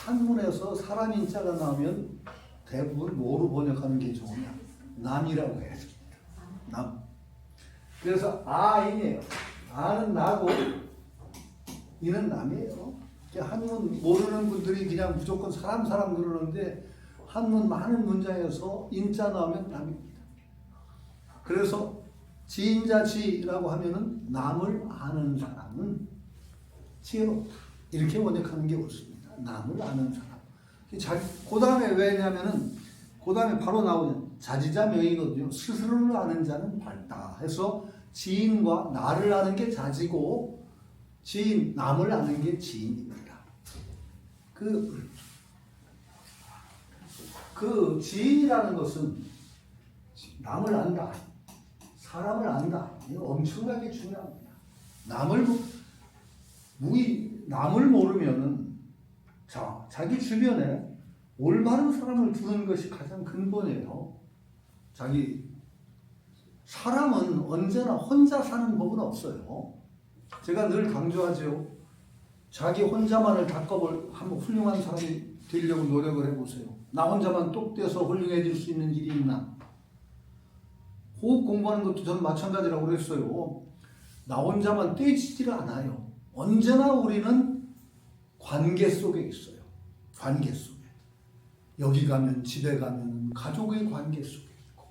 한문에서 사람 인자가 나오면 대부분 뭐로 번역하는 게 좋으냐? 남이라고 해야 됩니다. 남. 그래서 아인이에요. 아는 나고 이는 남이에요. 한문 모르는 분들이 그냥 무조건 사람 그러는데 한문 많은 문장에서 인자 나오면 남입니다. 그래서 지인자지라고 하면은 남을 아는 사람은 지혜롭다. 이렇게 번역하는 게 옳습니다. 남을 아는 사람. 그 다음에 왜냐면은 그 다음에 바로 나오는 자지자명이거든요. 스스로를 아는 자는 밝다 해서 지인과 나를 아는 게 자지고 지인, 남을 아는 게 지인입니다. 그 지인이라는 것은 남을 안다. 사람을 안다. 이거 엄청나게 중요합니다. 남을 모르면은 자기 주변에 올바른 사람을 두는 것이 가장 근본이에요. 사람은 언제나 혼자 사는 법은 없어요. 제가 늘 강조하죠. 자기 혼자만을 닦아볼 한번 훌륭한 사람이 되려고 노력을 해보세요. 나 혼자만 똑 떼서 훌륭해질 수 있는 일이 있나? 호흡 공부하는 것도 저는 마찬가지라고 그랬어요. 나 혼자만 떼지질 않아요. 언제나 우리는 관계 속에 있어요. 관계 속에. 여기 가면, 집에 가면 가족의 관계 속에 있고,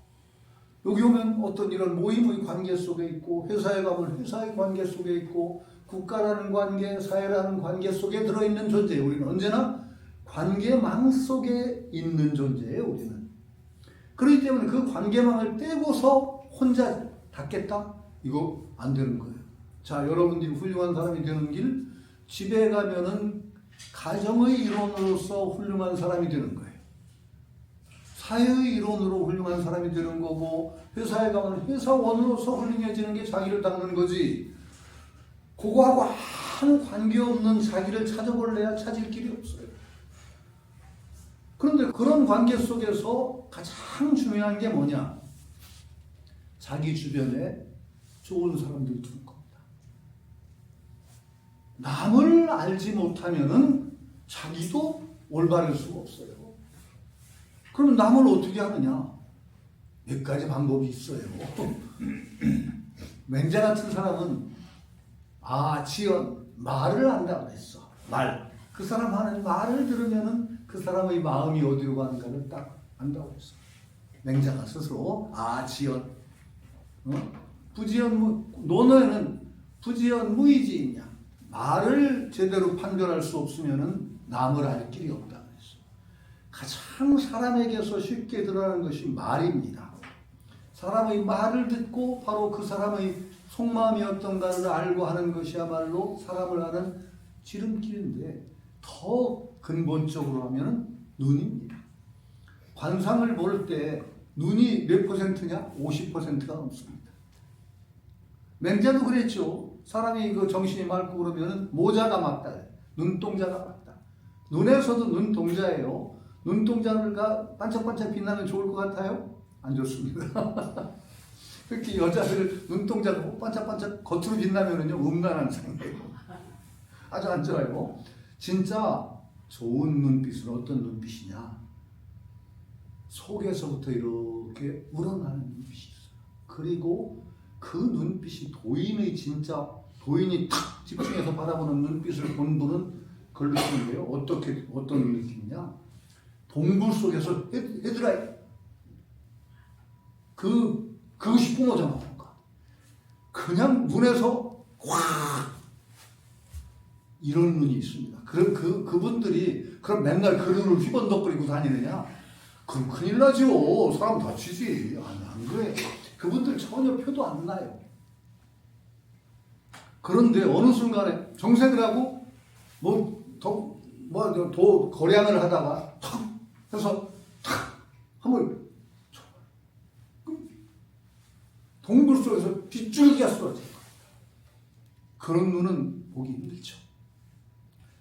여기 오면 어떤 이런 모임의 관계 속에 있고, 회사에 가면 회사의 관계 속에 있고, 국가라는 관계, 사회라는 관계 속에 들어있는 존재예요. 우리는 언제나 관계망 속에 있는 존재예요. 우리는. 그렇기 때문에 그 관계망을 떼고서 혼자 닦겠다? 이거 안 되는 거예요. 자, 여러분들이 훌륭한 사람이 되는 길, 집에 가면은 가정의 일원으로서 훌륭한 사람이 되는 거예요. 사회의 일원으로 훌륭한 사람이 되는 거고, 회사에 가면 회사원으로서 훌륭해지는 게 자기를 닦는 거지. 그거하고 아무 관계없는 자기를 찾아볼래야 찾을 길이 없어요. 그런데 그런 관계 속에서 가장 중요한 게 뭐냐? 자기 주변에 좋은 사람들 두는 겁니다. 남을 알지 못하면은 자기도 올바를 수가 없어요. 그럼 남을 어떻게 하느냐? 몇 가지 방법이 있어요. 맹자 같은 사람은 지연, 말을 안다고 했어. 말. 그 사람 하는 말을 들으면은 그 사람의 마음이 어디로 가는가를 딱 안다고 했어. 맹자가 스스로 지연. 부지연, 논어에는 부지연 무의지이냐. 말을 제대로 판별할 수 없으면은 남을 알 길이 없다고 했어. 가장 사람에게서 쉽게 드러나는 것이 말입니다. 사람의 말을 듣고 바로 그 사람의 속마음이 어떤가를 알고 하는 것이야말로 사람을 아는 지름길인데, 더 근본적으로 하면 눈입니다. 관상을 볼 때 눈이 몇 퍼센트냐? 50%가 넘습니다. 맹자도 그랬죠. 사람이 정신이 맑고 그러면 모자가 맞다. 눈동자가 맞다. 눈에서도 눈동자예요. 눈동자가 반짝반짝 빛나면 좋을 것 같아요? 안 좋습니다. 특히 여자들 눈동자가 반짝반짝 겉으로 빛나면요, 음란한 상태예요. 아주 안 좋아요. 진짜 좋은 눈빛은 어떤 눈빛이냐? 속에서부터 이렇게 우러나는 눈빛이 있어요. 그리고 그 눈빛이 도인이 탁 집중해서 바라보는 눈빛을 본 분은 그걸 느끼는데요. 어떤 느낌이냐? 동굴 속에서 헤드라이트. 그것이 뿜어져 나오는 거야. 그냥 눈에서 확 이런 눈이 있습니다. 그분들이 그럼 맨날 그 눈을 휘번덕거리고 다니느냐? 그럼 큰일 나죠. 사람 다치지. 안 그래. 그분들 전혀 표도 안 나요. 그런데 어느 순간에 정색을 하고 거량을 하다가 탁 해서 탁 한번 동굴 속에서 빗줄기가 쏟아져요. 그런 눈은 보기 힘들죠.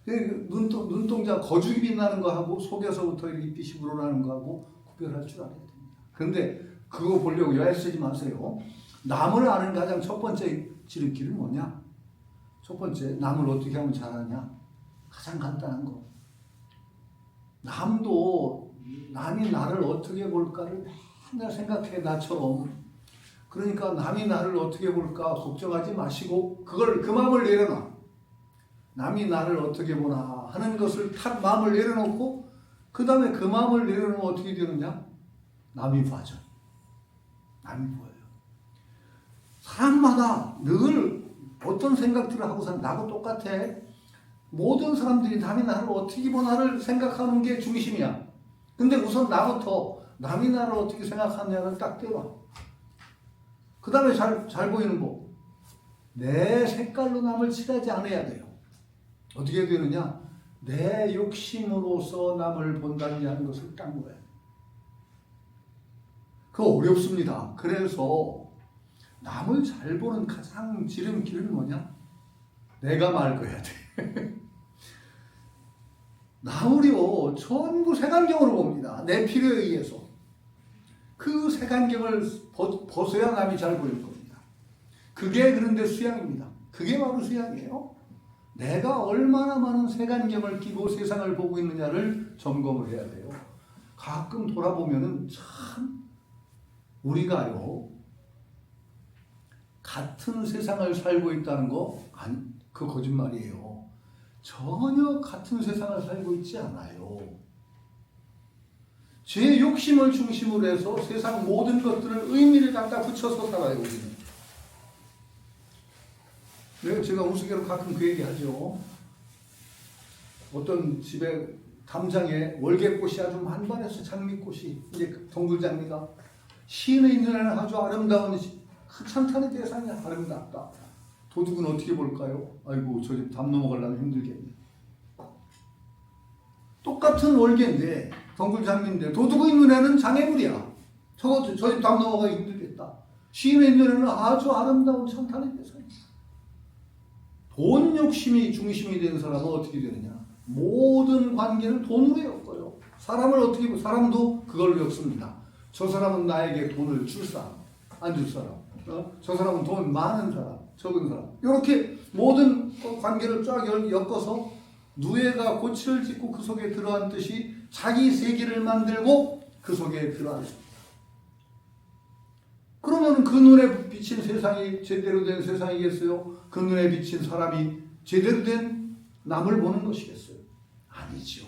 눈동자 거죽이 빛나는 거하고 속에서부터 이 빛이 우러나는 거하고 구별할 줄 알아야 됩니다. 그런데 그거 보려고 야 쓰지 마세요. 남을 아는 가장 첫 번째 지름길은 뭐냐? 첫 번째, 남을 어떻게 하면 잘하냐? 가장 간단한 거. 남이 나를 어떻게 볼까를 맨날 생각해, 나처럼. 그러니까 남이 나를 어떻게 볼까 걱정하지 마시고 그 마음을 내려놔. 남이 나를 어떻게 보나 하는 것을 탁 마음을 내려놓고 그 다음에 그 마음을 내려놓으면 어떻게 되느냐? 남이 봐져. 남이 보여요. 사람마다 늘 어떤 생각들을 하고 사는, 나하고 똑같아. 모든 사람들이 남이 나를 어떻게 보나를 생각하는 게 중심이야. 근데 우선 나부터 남이 나를 어떻게 생각하느냐를 딱 떼봐. 그 다음에 잘 보이는 거. 내 색깔로 남을 칠하지 않아야 돼요. 어떻게 되느냐? 내 욕심으로서 남을 본다는 것을 딱 놓아야 돼요. 그거 어렵습니다. 그래서 남을 잘 보는 가장 지름길은 뭐냐? 내가 맑아야 돼. 남을요 전부 색안경으로 봅니다. 내 필요에 의해서. 그 색안경을 벗어야 남이 잘 보일 겁니다. 그게 그런데 수양입니다. 그게 바로 수양이에요. 내가 얼마나 많은 색안경을 끼고 세상을 보고 있느냐를 점검을 해야 돼요. 가끔 돌아보면은 참 우리가요 같은 세상을 살고 있다는 거 그 거짓말이에요. 전혀 같은 세상을 살고 있지 않아요. 제 욕심을 중심으로 해서 세상 모든 것들을 의미를 갖다 붙여서 살아요, 우리는. 네, 제가 우스개로 가끔 그 얘기 하죠. 어떤 집에 담장에 월계꽃이 아주 만발해서 장미꽃이, 이제 동굴장미가 시인의 눈에는 아주 아름다운 찬탄의 대상이 아름답다. 도둑은 어떻게 볼까요? 아이고, 저 집 담 넘어가려면 힘들겠네. 똑같은 월계인데, 동굴장미인데 도둑의 눈에는 장애물이야. 저 집 담 넘어가기 힘들겠다. 시인의 눈에는 아주 아름다운 찬탄의 대상이야. 돈 욕심이 중심이 된 사람은 어떻게 되느냐? 모든 관계를 돈으로 엮어요. 사람을 어떻게 보면 사람도 그걸 엮습니다. 저 사람은 나에게 돈을 줄 사람, 안 줄 사람. 저 사람은 돈 많은 사람, 적은 사람. 이렇게 모든 관계를 쫙 엮어서 누에가 고치를 짓고 그 속에 들어앉듯이 자기 세계를 만들고 그 속에 들어앉습니다. 그러면 그 눈에 비친 세상이 제대로 된 세상이겠어요? 그 눈에 비친 사람이 제대로 된 남을 보는 것이겠어요? 아니죠.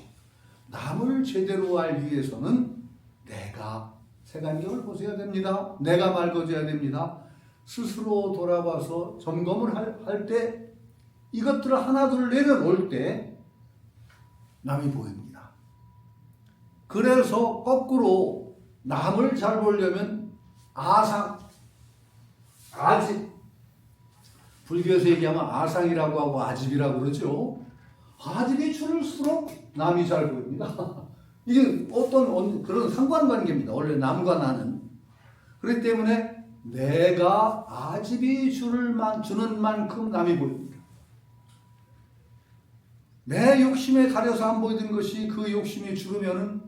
남을 제대로 알기 위해서는 내가 색안경을 벗어야 됩니다. 내가 맑아져야 됩니다. 스스로 돌아봐서 점검을 할 때 이것들을 하나둘 내려놓을 때 남이 보입니다. 그래서 거꾸로 남을 잘 보려면 아집, 불교에서 얘기하면 아상이라고 하고 아집이라고 그러죠. 아집이 줄을수록 남이 잘 보입니다. 이게 어떤 그런 상관관계입니다. 원래 남과 나는. 그렇기 때문에 내가 아집이 주는 만큼 남이 보입니다. 내 욕심에 가려서 안 보이던 것이 그 욕심이 줄으면은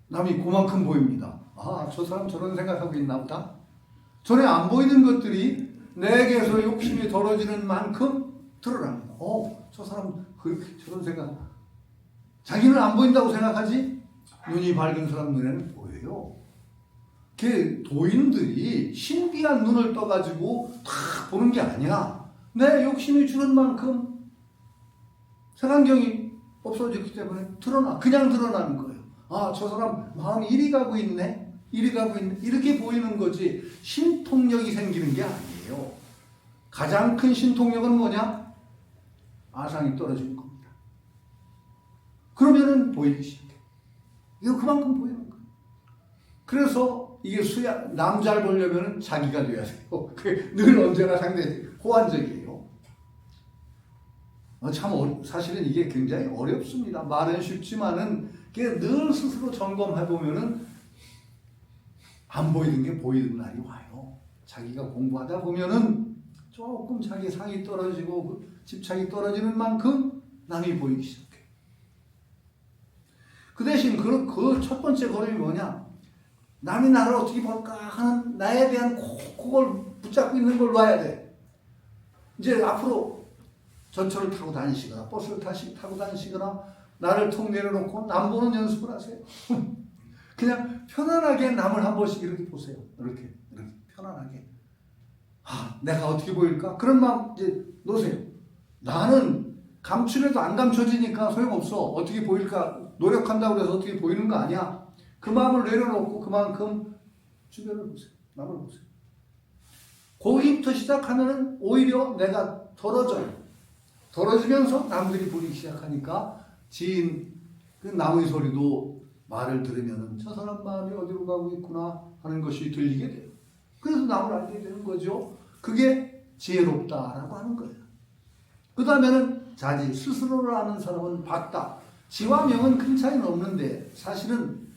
남이 그만큼 보입니다. 아, 저 사람 저런 생각하고 있나 보다. 전에 안 보이던 것들이 내게서 욕심이 덜어지는 만큼 드러납니다. 저 사람 저런 생각. 자기는 안 보인다고 생각하지 눈이 밝은 사람 눈에는 보여요. 그 도인들이 신비한 눈을 떠가지고 다 보는 게 아니야. 내 욕심이 주는 만큼 색안경이 없어졌기 때문에 그냥 드러나는 거예요. 아, 저 사람 마음이 이리 가고 있네. 이렇게 보이는 거지 신통력이 생기는 게 아니에요. 가장 큰 신통력은 뭐냐? 아상이 떨어지는 겁니다. 그러면은 보이기 시작해. 이거 그만큼 보이는 거예요. 그래서 이게 남 잘 보려면 자기가 돼야 돼요. 늘 언제나 상대 호환적이에요. 사실은 이게 굉장히 어렵습니다. 말은 쉽지만은 늘 스스로 점검해보면은 안 보이는 게 보이는 날이 와요. 자기가 공부하다 보면은 조금 자기 상이 떨어지고 집착이 떨어지는 만큼 남이 보이기 시작해. 그 대신 그 첫 번째 걸음이 뭐냐? 남이 나를 어떻게 볼까 하는 나에 대한 그걸 붙잡고 있는 걸 놔야 돼. 이제 앞으로 전철을 타고 다니시거나 버스를 타고 다니시거나 나를 통 내려놓고 남 보는 연습을 하세요. 그냥 편안하게 남을 한 번씩 이렇게 보세요. 이렇게 편안하게. 내가 어떻게 보일까? 그런 마음 이제 놓으세요. 나는 감추려도 안 감춰지니까 소용없어. 어떻게 보일까? 노력한다고 해서 어떻게 보이는 거 아니야. 그 마음을 내려놓고 그만큼 주변을 보세요. 남을 보세요. 거기부터 시작하면 오히려 내가 덜어져요. 덜어지면서 남들이 보기 시작하니까 지인 그 남의 소리도 말을 들으면 저 사람 마음이 어디로 가고 있구나 하는 것이 들리게 돼요. 그래서 남을 알게 되는 거죠. 그게 지혜롭다라고 하는 거예요. 그 다음에는 자지, 스스로를 아는 사람은 밝다. 지와 명은 큰 차이는 없는데 사실은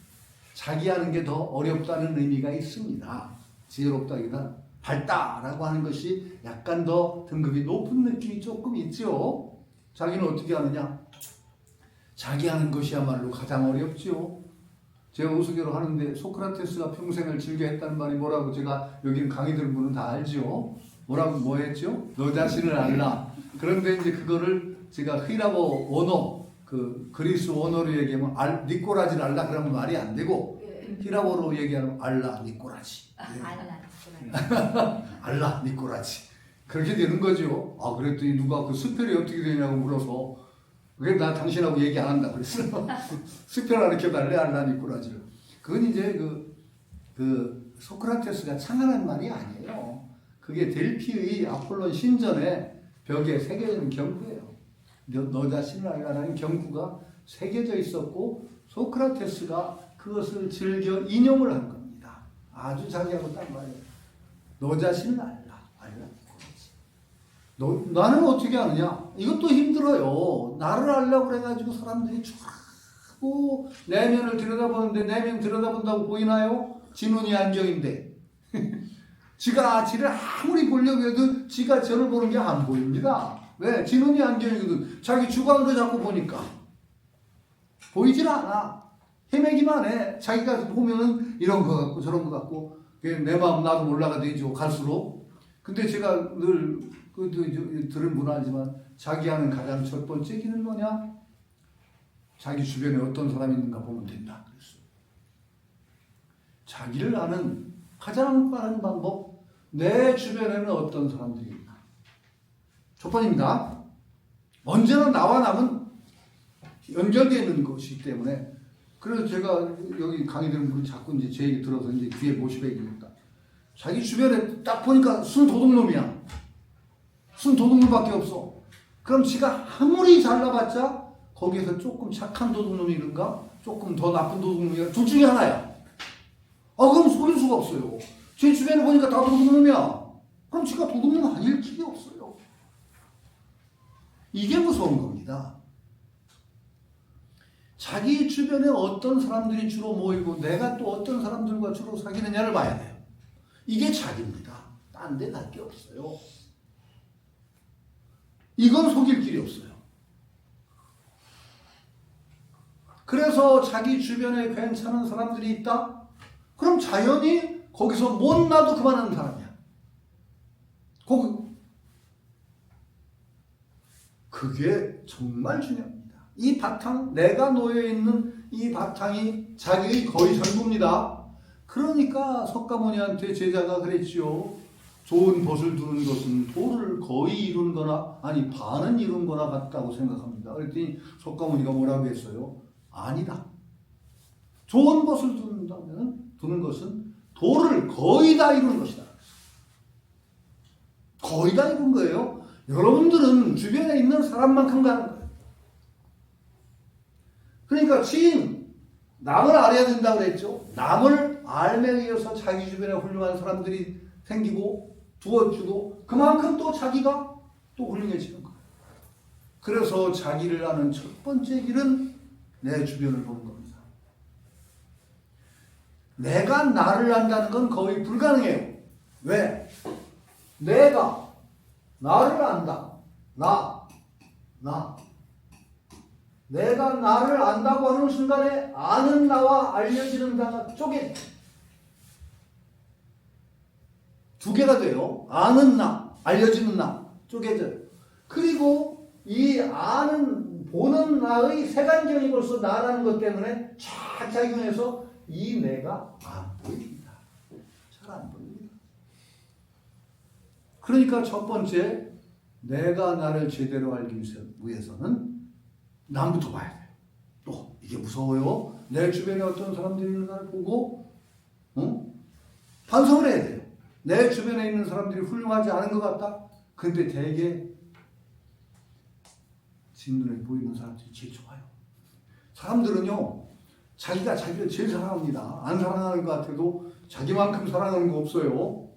자기 하는 게 더 어렵다는 의미가 있습니다. 지혜롭다기보다 밝다라고 하는 것이 약간 더 등급이 높은 느낌이 조금 있죠. 자기는 어떻게 하느냐? 자기 하는 것이야말로 가장 어렵죠. 제가 우스개로 하는데 소크라테스가 평생을 즐겨 했다는 말이 뭐라고 제가 여기 강의 들은 분은 다 알죠. 뭐 했죠? 너 자신을 알라. 그런데 이제 그거를 제가 히라보 원어, 그 그리스 원어로 얘기하면 니꼬라지를 알라 그러면 말이 안 되고 히라보로 얘기하면 알라 니꼬라지. 알라 니꼬라지. 그렇게 되는 거죠. 그랬더니 누가 그 스펠이 어떻게 되냐고 물어서 왜 나 당신하고 얘기 안 한다 그랬어. 스펠 가르쳐 달래 알라 니꼬라지를. 그건 이제 그 소크라테스가 창안한 말이 아니에요. 그게 델피의 아폴론 신전에 벽에 새겨진 경구예요. 너 자신을 알라라는 경구가 새겨져 있었고 소크라테스가 그것을 즐겨 인용을 한 겁니다. 아주 자기하고 딱 말이에요. 너 자신을 알라. 나는 어떻게 아느냐? 이것도 힘들어요. 나를 알라고 그래가지고 사람들이 자꾸 내면을 들여다보는데 내면 들여다본다고 보이나요? 진운이 안경인데. 지를 아무리 보려고 해도 지가 저를 보는 게 안 보입니다. 왜? 진운이 안경이거든. 자기 주관으로 자꾸 보니까. 보이질 않아. 헤매기만 해. 자기가 보면은 이런 거 같고 저런 거 같고 내 마음 나도 몰라가 되죠. 갈수록. 근데 제가 늘 들은 분 알지만 자기 하는 가장 첫 번째 길은 뭐냐? 자기 주변에 어떤 사람이 있는가 보면 된다. 그랬어요. 자기를 아는 가장 빠른 방법, 내 주변에는 어떤 사람들이 있나. 첫 번입니다. 언제나 나와 남은 연결되어 있는 것이기 때문에 그래서 제가 여기 강의 들은 분이 자꾸 이제 제 얘기 들어서 이제 귀에 모시고 얘기합니다. 자기 주변에 딱 보니까 순 도둑놈이야. 순 도둑놈밖에 없어. 그럼 지가 아무리 잘나봤자 거기에서 조금 착한 도둑놈이 있는가? 조금 더 나쁜 도둑놈이야. 둘 중에 하나야. 그럼 속일 수가 없어요. 제 주변에 보니까 다 도둑놈이야. 그럼 지가 도둑놈 아닐 길이 없어요. 이게 무서운 겁니다. 자기 주변에 어떤 사람들이 주로 모이고 내가 또 어떤 사람들과 주로 사귀느냐를 봐야 돼요. 이게 자기입니다. 딴 데 갈 게 없어요. 이건 속일 길이 없어요. 그래서 자기 주변에 괜찮은 사람들이 있다? 그럼 자연히 거기서 못 놔도 그만하는 사람이야. 그게 정말 중요합니다. 이 바탕, 내가 놓여있는 이 바탕이 자기의 거의 전부입니다. 그러니까 석가모니한테 제자가 그랬죠. 좋은 벗을 두는 것은 도를 거의 이룬 거나 아니 반은 이룬 거나 같다고 생각합니다. 그랬더니 석가모니가 뭐라고 했어요? 아니다. 좋은 벗을 두는 것은 도를 거의 다 이룬 것이다. 거의 다 이룬 거예요. 여러분들은 주변에 있는 사람만큼 가는 거예요. 그러니까 지인, 남을 알아야 된다고 그랬죠. 남을 알매 의해서 자기 주변에 훌륭한 사람들이 생기고 두어주고 그만큼 또 자기가 또 훌륭해지는 거예요. 그래서 자기를 아는 첫 번째 길은 내 주변을 보는 겁니다. 내가 나를 안다는 건 거의 불가능해요. 왜? 내가 나를 안다. 내가 나를 안다고 하는 순간에 아는 나와 알려지는 나가 쪼개. 두 개가 돼요. 아는 나, 알려지는 나, 쪼개져요. 그리고 이 아는 보는 나의 색안경이 벌써 나라는 것 때문에 쫙 작용해서 이 내가 안 보입니다. 잘 안 보입니다. 그러니까 첫 번째, 내가 나를 제대로 알기 위해서는 남부터 봐야 돼요. 또 이게 무서워요. 내 주변에 어떤 사람들이 있는가를 보고 반성을 해야 돼요. 내 주변에 있는 사람들이 훌륭하지 않은 것 같다. 근데 대개 뒷눈에 보이는 사람들이 제일 좋아요. 사람들은요, 자기가 자기를 제일 사랑합니다. 안 사랑하는 것 같아도 자기만큼 사랑하는 거 없어요.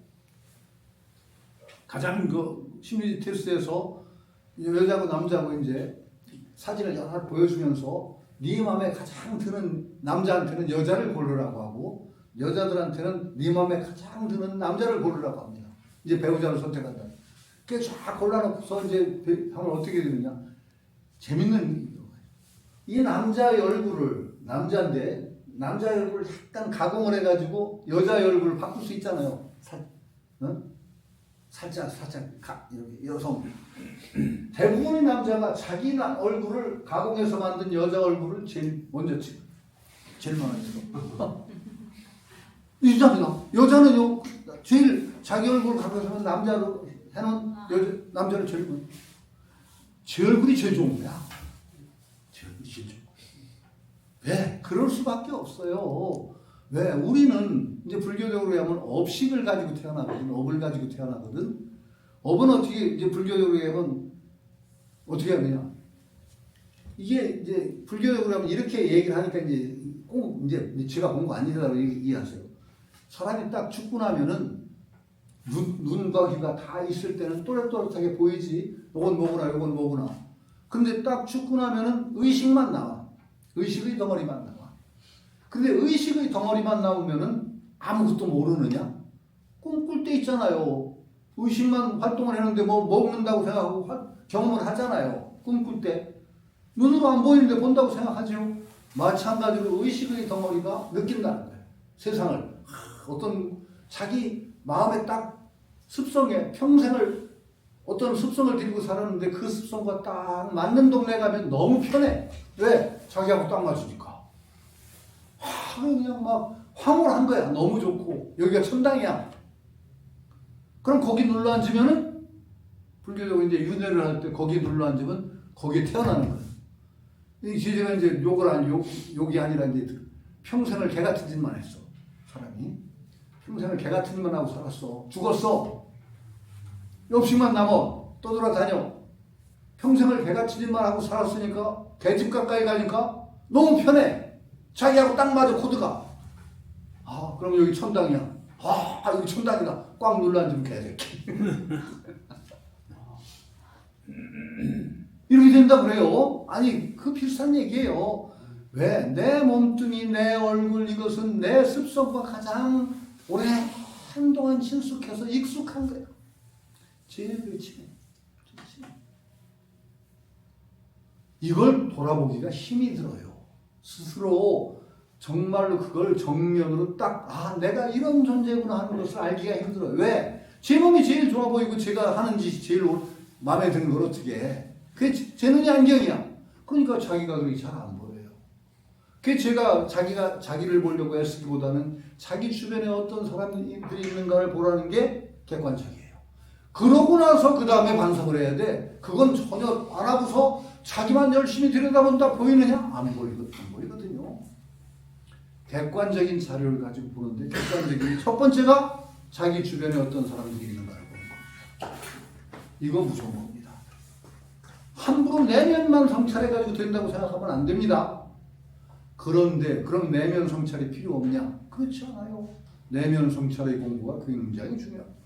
가장 그 심리 테스트에서 여자고 남자고 이제 사진을 여러 보여주면서 네 마음에 가장 드는 남자한테는 여자를 고르라고 하고 여자들한테는 네 마음에 가장 드는 남자를 고르라고 합니다. 이제 배우자를 선택한다. 그게 쫙 골라놓고서 이제 하면 어떻게 되느냐. 재밌는 이 남자의 얼굴을 남자인데 남자의 얼굴을 약간 가공을 해가지고 여자의 얼굴을 바꿀 수 있잖아요. 살짝 이렇게 여성 대부분의 남자가 자기 얼굴을 가공해서 만든 여자 얼굴을 제일 먼저 찍어. 제일 많이 찍어. 이상하다. 여자는요 제일 자기 얼굴을 가공해서 남자로 해놓은 남자를 제일 먼저. 제 얼굴이 제일 좋은 거야. 제 얼굴이 제일 좋은 거야. 왜? 그럴 수밖에 없어요. 왜? 우리는 이제 불교적으로 하면 업식을 가지고 태어나거든. 업을 가지고 태어나거든. 업은 어떻게 이제 불교적으로 하면 어떻게 하느냐? 이게 이제 불교적으로 하면 이렇게 얘기를 하니까 이제 꼭 이제 제가 본 거 아니라고 이해하세요. 사람이 딱 죽고 나면은 눈과 귀가 다 있을 때는 또렷또렷하게 보이지. 요건 뭐구나, 요건 뭐구나. 근데 딱 죽고 나면은 의식만 나와. 의식의 덩어리만 나와. 근데 의식의 덩어리만 나오면은 아무것도 모르느냐? 꿈꿀 때 있잖아요. 의식만 활동을 했는데 뭐 먹는다고 생각하고 경험을 하잖아요. 꿈꿀 때. 눈으로 안 보이는데 본다고 생각하죠. 마찬가지로 의식의 덩어리가 느낀다는 거예요. 세상을. 어떤 자기 마음에 딱 습성에 평생을 어떤 습성을 들고 살았는데 그 습성과 딱 맞는 동네 가면 너무 편해. 왜? 자기하고 딱 맞추니까. 그냥 막 황홀한 거야. 너무 좋고 여기가 천당이야. 그럼 거기 눌러 앉으면은 불교적으로 이제 윤회를 할 때 거기 눌러 앉으면 거기에 태어나는 거예요. 이 제가 이제 욕이 아니라 이제 평생을 개 같은 짓만 했어. 사람이 평생을 개 같은 짓만 하고 살았어. 죽었어. 욕심만 남어. 떠돌아다녀. 평생을 개 같은 짓만 하고 살았으니까 개집 가까이 가니까 너무 편해. 자기하고 딱 맞아 코드가. 아 그럼 여기 천당이야. 아 여기 천당이다. 꽉 눌러 앉으면 개새끼. 이렇게 된다 그래요. 아니 그 비슷한 얘기예요. 왜? 내 몸뚱이, 내 얼굴 이것은 내 습성과 가장 오래 한동안 친숙해서 익숙한 거예요. 제일 그렇지. 이걸 돌아보기가 힘이 들어요. 스스로 정말로 그걸 정면으로 딱 내가 이런 존재구나 하는 것을 알기가 힘들어요. 왜? 제 몸이 제일 좋아 보이고 제가 하는 짓이 제일 마음에 드는 걸 어떻게 해? 그게 제 눈이 안경이야. 그러니까 자기가 그렇게 잘 안 보여요. 그게 제가 자기를 보려고 애쓰기보다는 자기 주변에 어떤 사람들이 있는가를 보라는 게 객관적이에요. 그러고 나서 그 다음에 반성을 해야 돼. 그건 전혀 안 하고서 자기만 열심히 들여다본다 보이느냐? 안 보이거든요. 객관적인 자료를 가지고 보는데 객관적인 첫 번째가 자기 주변에 어떤 사람들이 있는가를 보는 겁니다. 이거 무서운 겁니다. 함부로 내면만 성찰해가지고 된다고 생각하면 안 됩니다. 그런데 그럼 내면 성찰이 필요 없냐? 그렇지 않아요. 내면 성찰의 공부가 굉장히 중요합니다.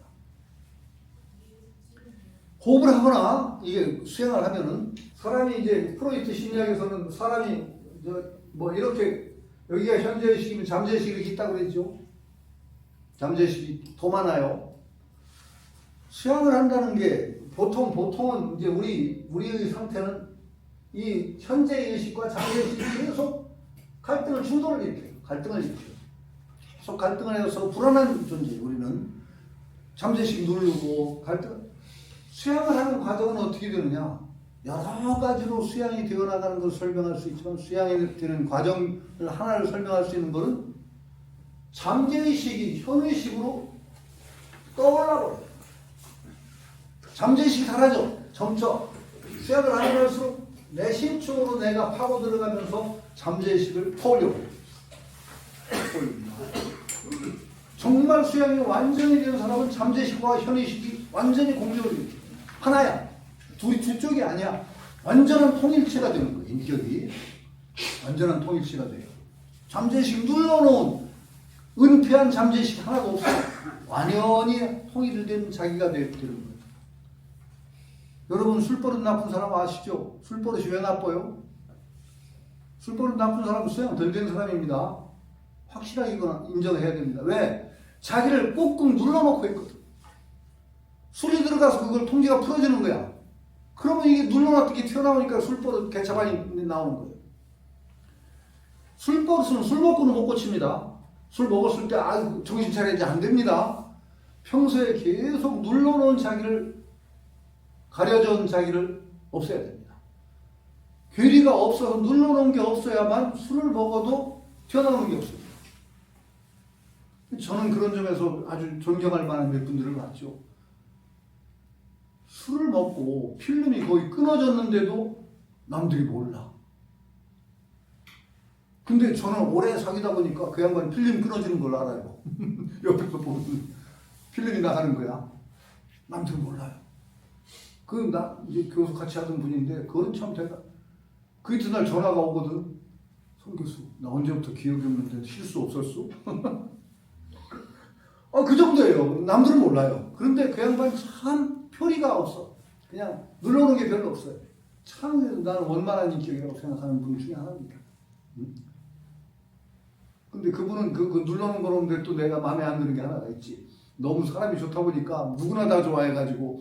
호흡을 하거나 이게 수행을 하면은 사람이 이제 프로이트 심리학에서는 사람이 뭐 이렇게 여기가 현재의식이면 잠재의식이 이렇게 있다고 그랬죠. 잠재의식이 더 많아요. 수양을 한다는 게 보통은 이제 우리의 상태는 이 현재의식과 잠재의식이 계속 갈등을 충돌을 일으켜요. 계속 갈등을 해서 불안한 존재예요. 우리는 잠재의식 누르고 갈등. 수양을 하는 과정은 어떻게 되느냐? 여러 가지로 수양이 되어나가는 것을 설명할 수 있지만 수양이 되는 과정을 하나를 설명할 수 있는 것은 잠재의식이 현의식으로 떠올라버려요. 잠재의식이 사라져. 점점 수양을 하면 할수록 내 심층으로 내가 파고 들어가면서 잠재의식을 떠올려버려요. 정말 수양이 완전히 된 사람은 잠재의식과 현의식이 완전히 공존이 하나야. 두 쪽이 아니야. 완전한 통일체가 되는 거예요. 인격이 완전한 통일체가 돼요. 잠재의식 눌러놓은 은폐한 잠재의식 하나도 없어요. 완전히 통일된 자기가 되는 거예요. 여러분 술버릇 나쁜 사람 아시죠? 술버릇이 왜 나빠요? 술버릇 나쁜 사람은 수양 덜 된 사람입니다. 확실하게 이건 인정해야 됩니다. 왜? 자기를 꾹꾹 눌러놓고 있거든. 술이 들어가서 그걸 통제가 풀어지는 거야. 그러면 이게 눌러놨던 게 튀어나오니까 술버릇 개차반이 나오는 거예요. 술버릇은 술 먹고는 못 고칩니다. 술 먹었을 때 정신 차려야지 안 됩니다. 평소에 계속 눌러놓은 자기를 가려져온 자기를 없애야 됩니다. 괴리가 없어서 눌러놓은 게 없어야만 술을 먹어도 튀어나오는 게 없어요. 저는 그런 점에서 아주 존경할 만한 몇 분들을 봤죠. 술을 먹고 필름이 거의 끊어졌는데도 남들이 몰라. 근데 저는 오래 사귀다 보니까 그 양반이 필름 끊어지는 걸 알아요. 옆에서 보면 필름이 나가는 거야. 남들은 몰라요. 이제 교수 같이 하던 분인데, 그건 참 그 이튿날 전화가 오거든. 송 교수, 나 언제부터 기억이 없는데 실수 없었어? 그 정도예요. 남들은 몰라요. 그런데 그 양반 참 표리가 없어. 그냥 눌러놓은 게 별로 없어요. 참 나는 원만한 인격이라고 생각하는 분 중에 하나입니다. 근데 그분은 그 눌러놓은 거는데 또 내가 마음에 안 드는 게 하나가 있지. 너무 사람이 좋다 보니까 누구나 다 좋아해가지고,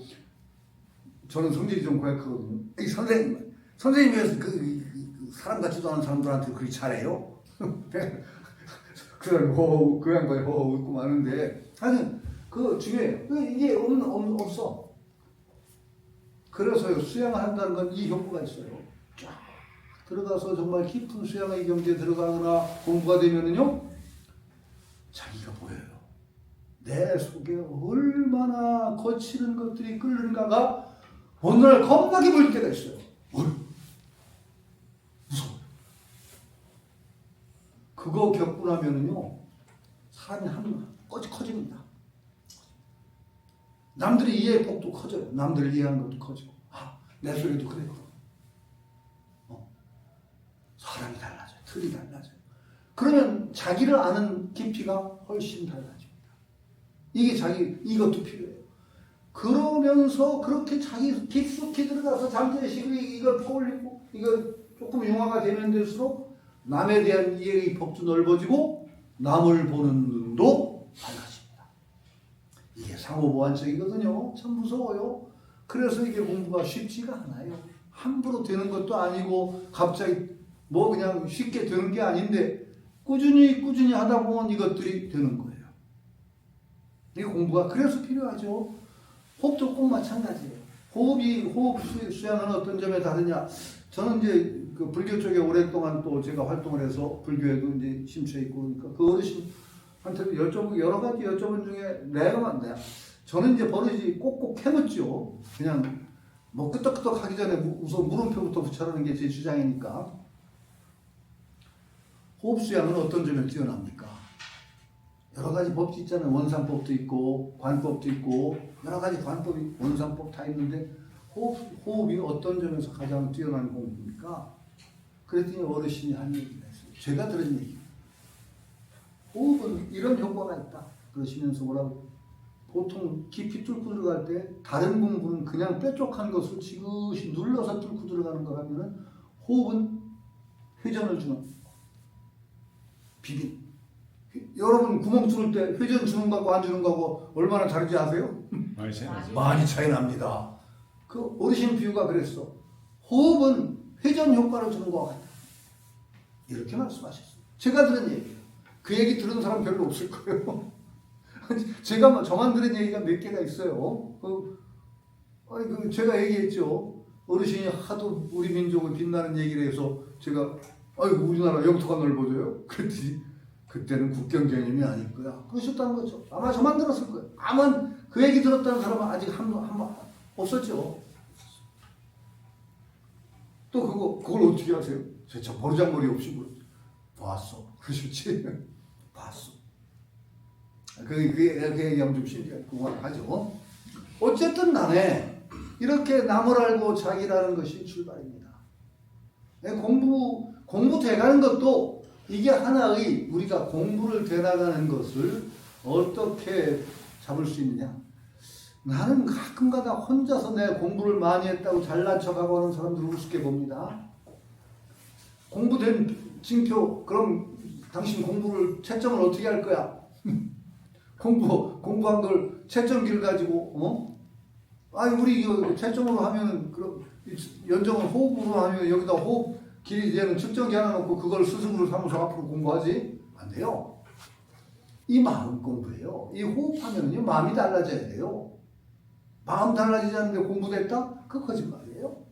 저는 성질이 좀 고약하거든요. 선생님 왜 그 사람 같지도 않은 사람들한테 그렇게 잘해요? 그 양반이 웃고 마는데, 하여튼 그 중요해요. 이게 없어. 그래서요, 수양을 한다는 건 이 효과가 있어요. 쫙 들어가서 정말 깊은 수양의 경지에 들어가거나 공부가 되면은요, 자기가 보여요. 내 속에 얼마나 거치는 것들이 끓는가가 어느 날 겁나게 보일 때가 있어요. 무서워요. 그거 겪고 나면은요, 사람이 커집니다. 남들이 이해의 폭도 커져요. 남들을 이해하는 것도 커지고, 내 속에도 그래. 사람이 달라져요. 틀이 달라져요. 그러면 자기를 아는 깊이가 훨씬 달라집니다. 이것도 필요해요. 그러면서 그렇게 자기 깊숙이 들어가서 잠재의식이 이걸 퍼올리고, 이거 조금 융화가 되면 될수록 남에 대한 이해의 폭도 넓어지고, 남을 보는 눈도 밝아집니다. 이게 상호보완적이거든요. 참 무서워요. 그래서 이게 공부가 쉽지가 않아요. 함부로 되는 것도 아니고, 갑자기 그냥 쉽게 되는 게 아닌데, 꾸준히 하다 보면 이것들이 되는 거예요. 이 공부가 그래서 필요하죠. 호흡도 꼭 마찬가지예요. 호흡 수양은 어떤 점에 다르냐? 저는 이제 그 불교 쪽에 오랫동안 또 제가 활동을 해서 불교에도 이제 심취해 있고 그러니까 그 어르신한테도 여러 가지 여쭤본 중에 저는 이제 버릇이 꼭꼭 캐묻죠. 그냥 끄떡끄떡 하기 전에 우선 물음표부터 붙여라는 게 제 주장이니까. 호흡 수양은 어떤 점에 뛰어납니까? 여러 가지 법이 있잖아요. 원상법도 있고 관법도 있고 여러 가지 관법이 원상법 다 있는데 호흡이 어떤 점에서 가장 뛰어난 공부입니까? 그랬더니 어르신이 한 얘기가 있어요. 제가 들은 얘기예요. 호흡은 이런 효과가 있다. 그러시면서 뭐라고? 보통 깊이 뚫고 들어갈 때 다른 공부는 그냥 뾰족한 것을 지그시 눌러서 뚫고 들어가는 거 하면은 호흡은 회전을 주는 비빔. 여러분 구멍 뚫을 때 회전 주는 거하고 안 주는 거하고 얼마나 다른지 아세요? 많이 차이 납니다. 그 어르신 비유가 그랬어. 호흡은 회전 효과를 주는 것 같다. 이렇게 말씀하셨어요. 제가 들은 얘기예요. 그 얘기 들은 사람 별로 없을 거예요. 저만 들은 얘기가 몇 개가 있어요. 제가 얘기했죠. 어르신이 하도 우리 민족을 빛나는 얘기를 해서 제가 아이고 우리나라 영토가 넓어져요? 그랬더니 그때는 국경 개념이 아닐 거야. 그러셨다는 거죠. 아마 저만 들었을 거예요. 아마 그 얘기 들었다는 사람은 아직 한 번 없었죠. 또 그걸 어떻게 하세요? 저 버르장머리 없이 뭐 봤어. 그러셨지? 봤어. 그게 얘기하면 좀 신기하죠. 어쨌든 간에 이렇게 남을 알고 자기라는 것이 출발입니다. 공부 돼가는 것도 이게 하나의 우리가 공부를 돼나가는 것을 어떻게 잡을 수 있느냐. 나는 가끔가다 혼자서 내 공부를 많이 했다고 잘난 척하고 하는 사람들을 우습게 봅니다. 공부된 징표, 그럼 당신 공부를 채점을 어떻게 할 거야? 공부한 걸 채점기를 가지고 아니 우리 이거 채점으로 하면은 그럼 연정을 호흡으로 하면 여기다 호흡 길이 되는 측정기 하나 놓고 그걸 스승으로 삼아서 앞으로 공부하지? 안 돼요. 이 마음 공부예요. 이 호흡하면요 마음이 달라져야 돼요. 마음 달라지지 않는데 공부됐다? 그 거짓말이에요.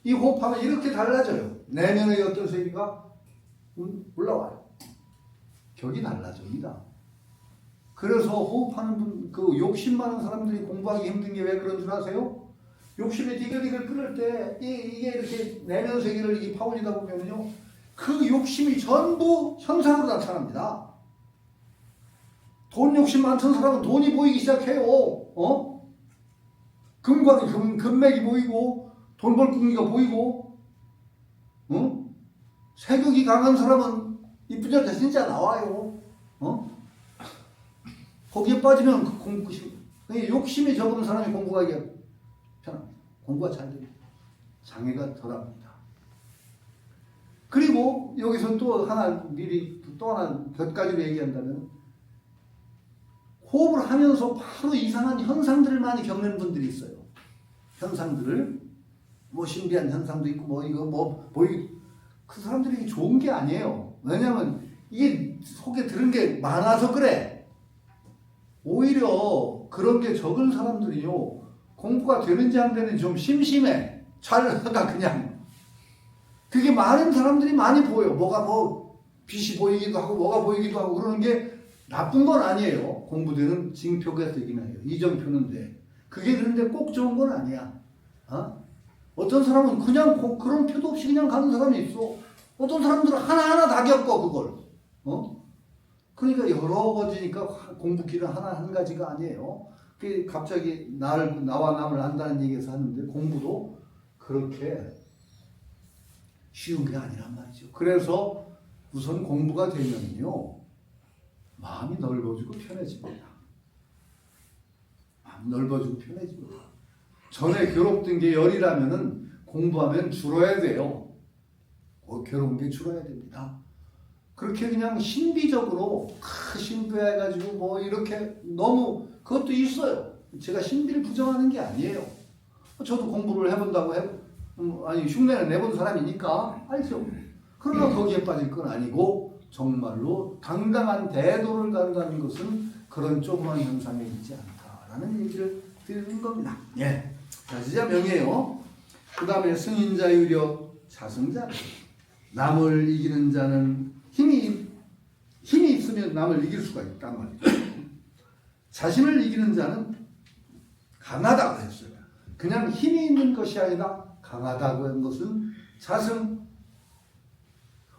이 호흡하면 이렇게 달라져요. 내면의 어떤 세계가 올라와요. 격이 달라집니다. 그래서 호흡하는 분, 그 욕심 많은 사람들이 공부하기 힘든 게 왜 그런 줄 아세요? 욕심이 디글디글 끓을 때 이게 이렇게 내면 세계를 이 파고리다 보면요, 그 욕심이 전부 현상으로 나타납니다. 돈 욕심 많던 사람은 돈이 보이기 시작해요. 금맥이 보이고 돈 벌 궁리가 보이고, 세력이 강한 사람은 이쁜 여자 진짜 나와요. 거기에 빠지면 욕심이 적은 사람이 공부하기가 편합니다. 공부가 잘 됩니다. 장애가 덜합니다. 그리고 여기서 또 하나 몇 가지로 얘기한다면, 호흡을 하면서 바로 이상한 현상들을 많이 겪는 분들이 있어요. 현상들을 뭐 신비한 현상도 있고 그 사람들이 좋은 게 아니에요. 왜냐하면 이게 속에 들은 게 많아서 그래. 오히려 그런 게 적은 사람들이요, 공부가 되는지 안 되는지 좀 심심해. 잘하다 그냥. 그게 많은 사람들이 많이 보여. 빛이 보이기도 하고 뭐가 보이기도 하고 그러는 게 나쁜 건 아니에요. 공부되는 징표가 되긴 해요. 이정표는 돼. 그게 그런데 꼭 좋은 건 아니야. 어떤 사람은 그냥 그런 표도 없이 그냥 가는 사람이 있어. 어떤 사람들은 하나하나 다 겪어 그걸. 그러니까 여러 가지니까 공부 길은 한 가지가 아니에요. 갑자기 나와 남을 안다는 얘기에서 하는데, 공부도 그렇게 쉬운 게 아니란 말이죠. 그래서 우선 공부가 되면요, 마음이 넓어지고 편해집니다. 마음 넓어지고 편해집니다. 전에 괴롭던 게 열이라면은 공부하면 줄어야 돼요. 괴로운 게 줄어야 됩니다. 그렇게 그냥 신비적으로 신비해가지고 이렇게 너무 그것도 있어요. 제가 신비를 부정하는 게 아니에요. 저도 공부를 해본다고 흉내를 내본 사람이니까 알죠. 그러나 거기에 빠질 건 아니고 정말로 당당한 대도를 간다는 것은 그런 조그만 현상에 있지 않다라는 얘기를 드리는 겁니다. 예. 자지자 명예요. 그 다음에 승인자 유력 자승자. 남을 이기는 자는 힘이 있으면 남을 이길 수가 있단 말이죠. 자신을 이기는 자는 강하다고 했어요. 그냥 힘이 있는 것이 아니라 강하다고 한 것은 자승,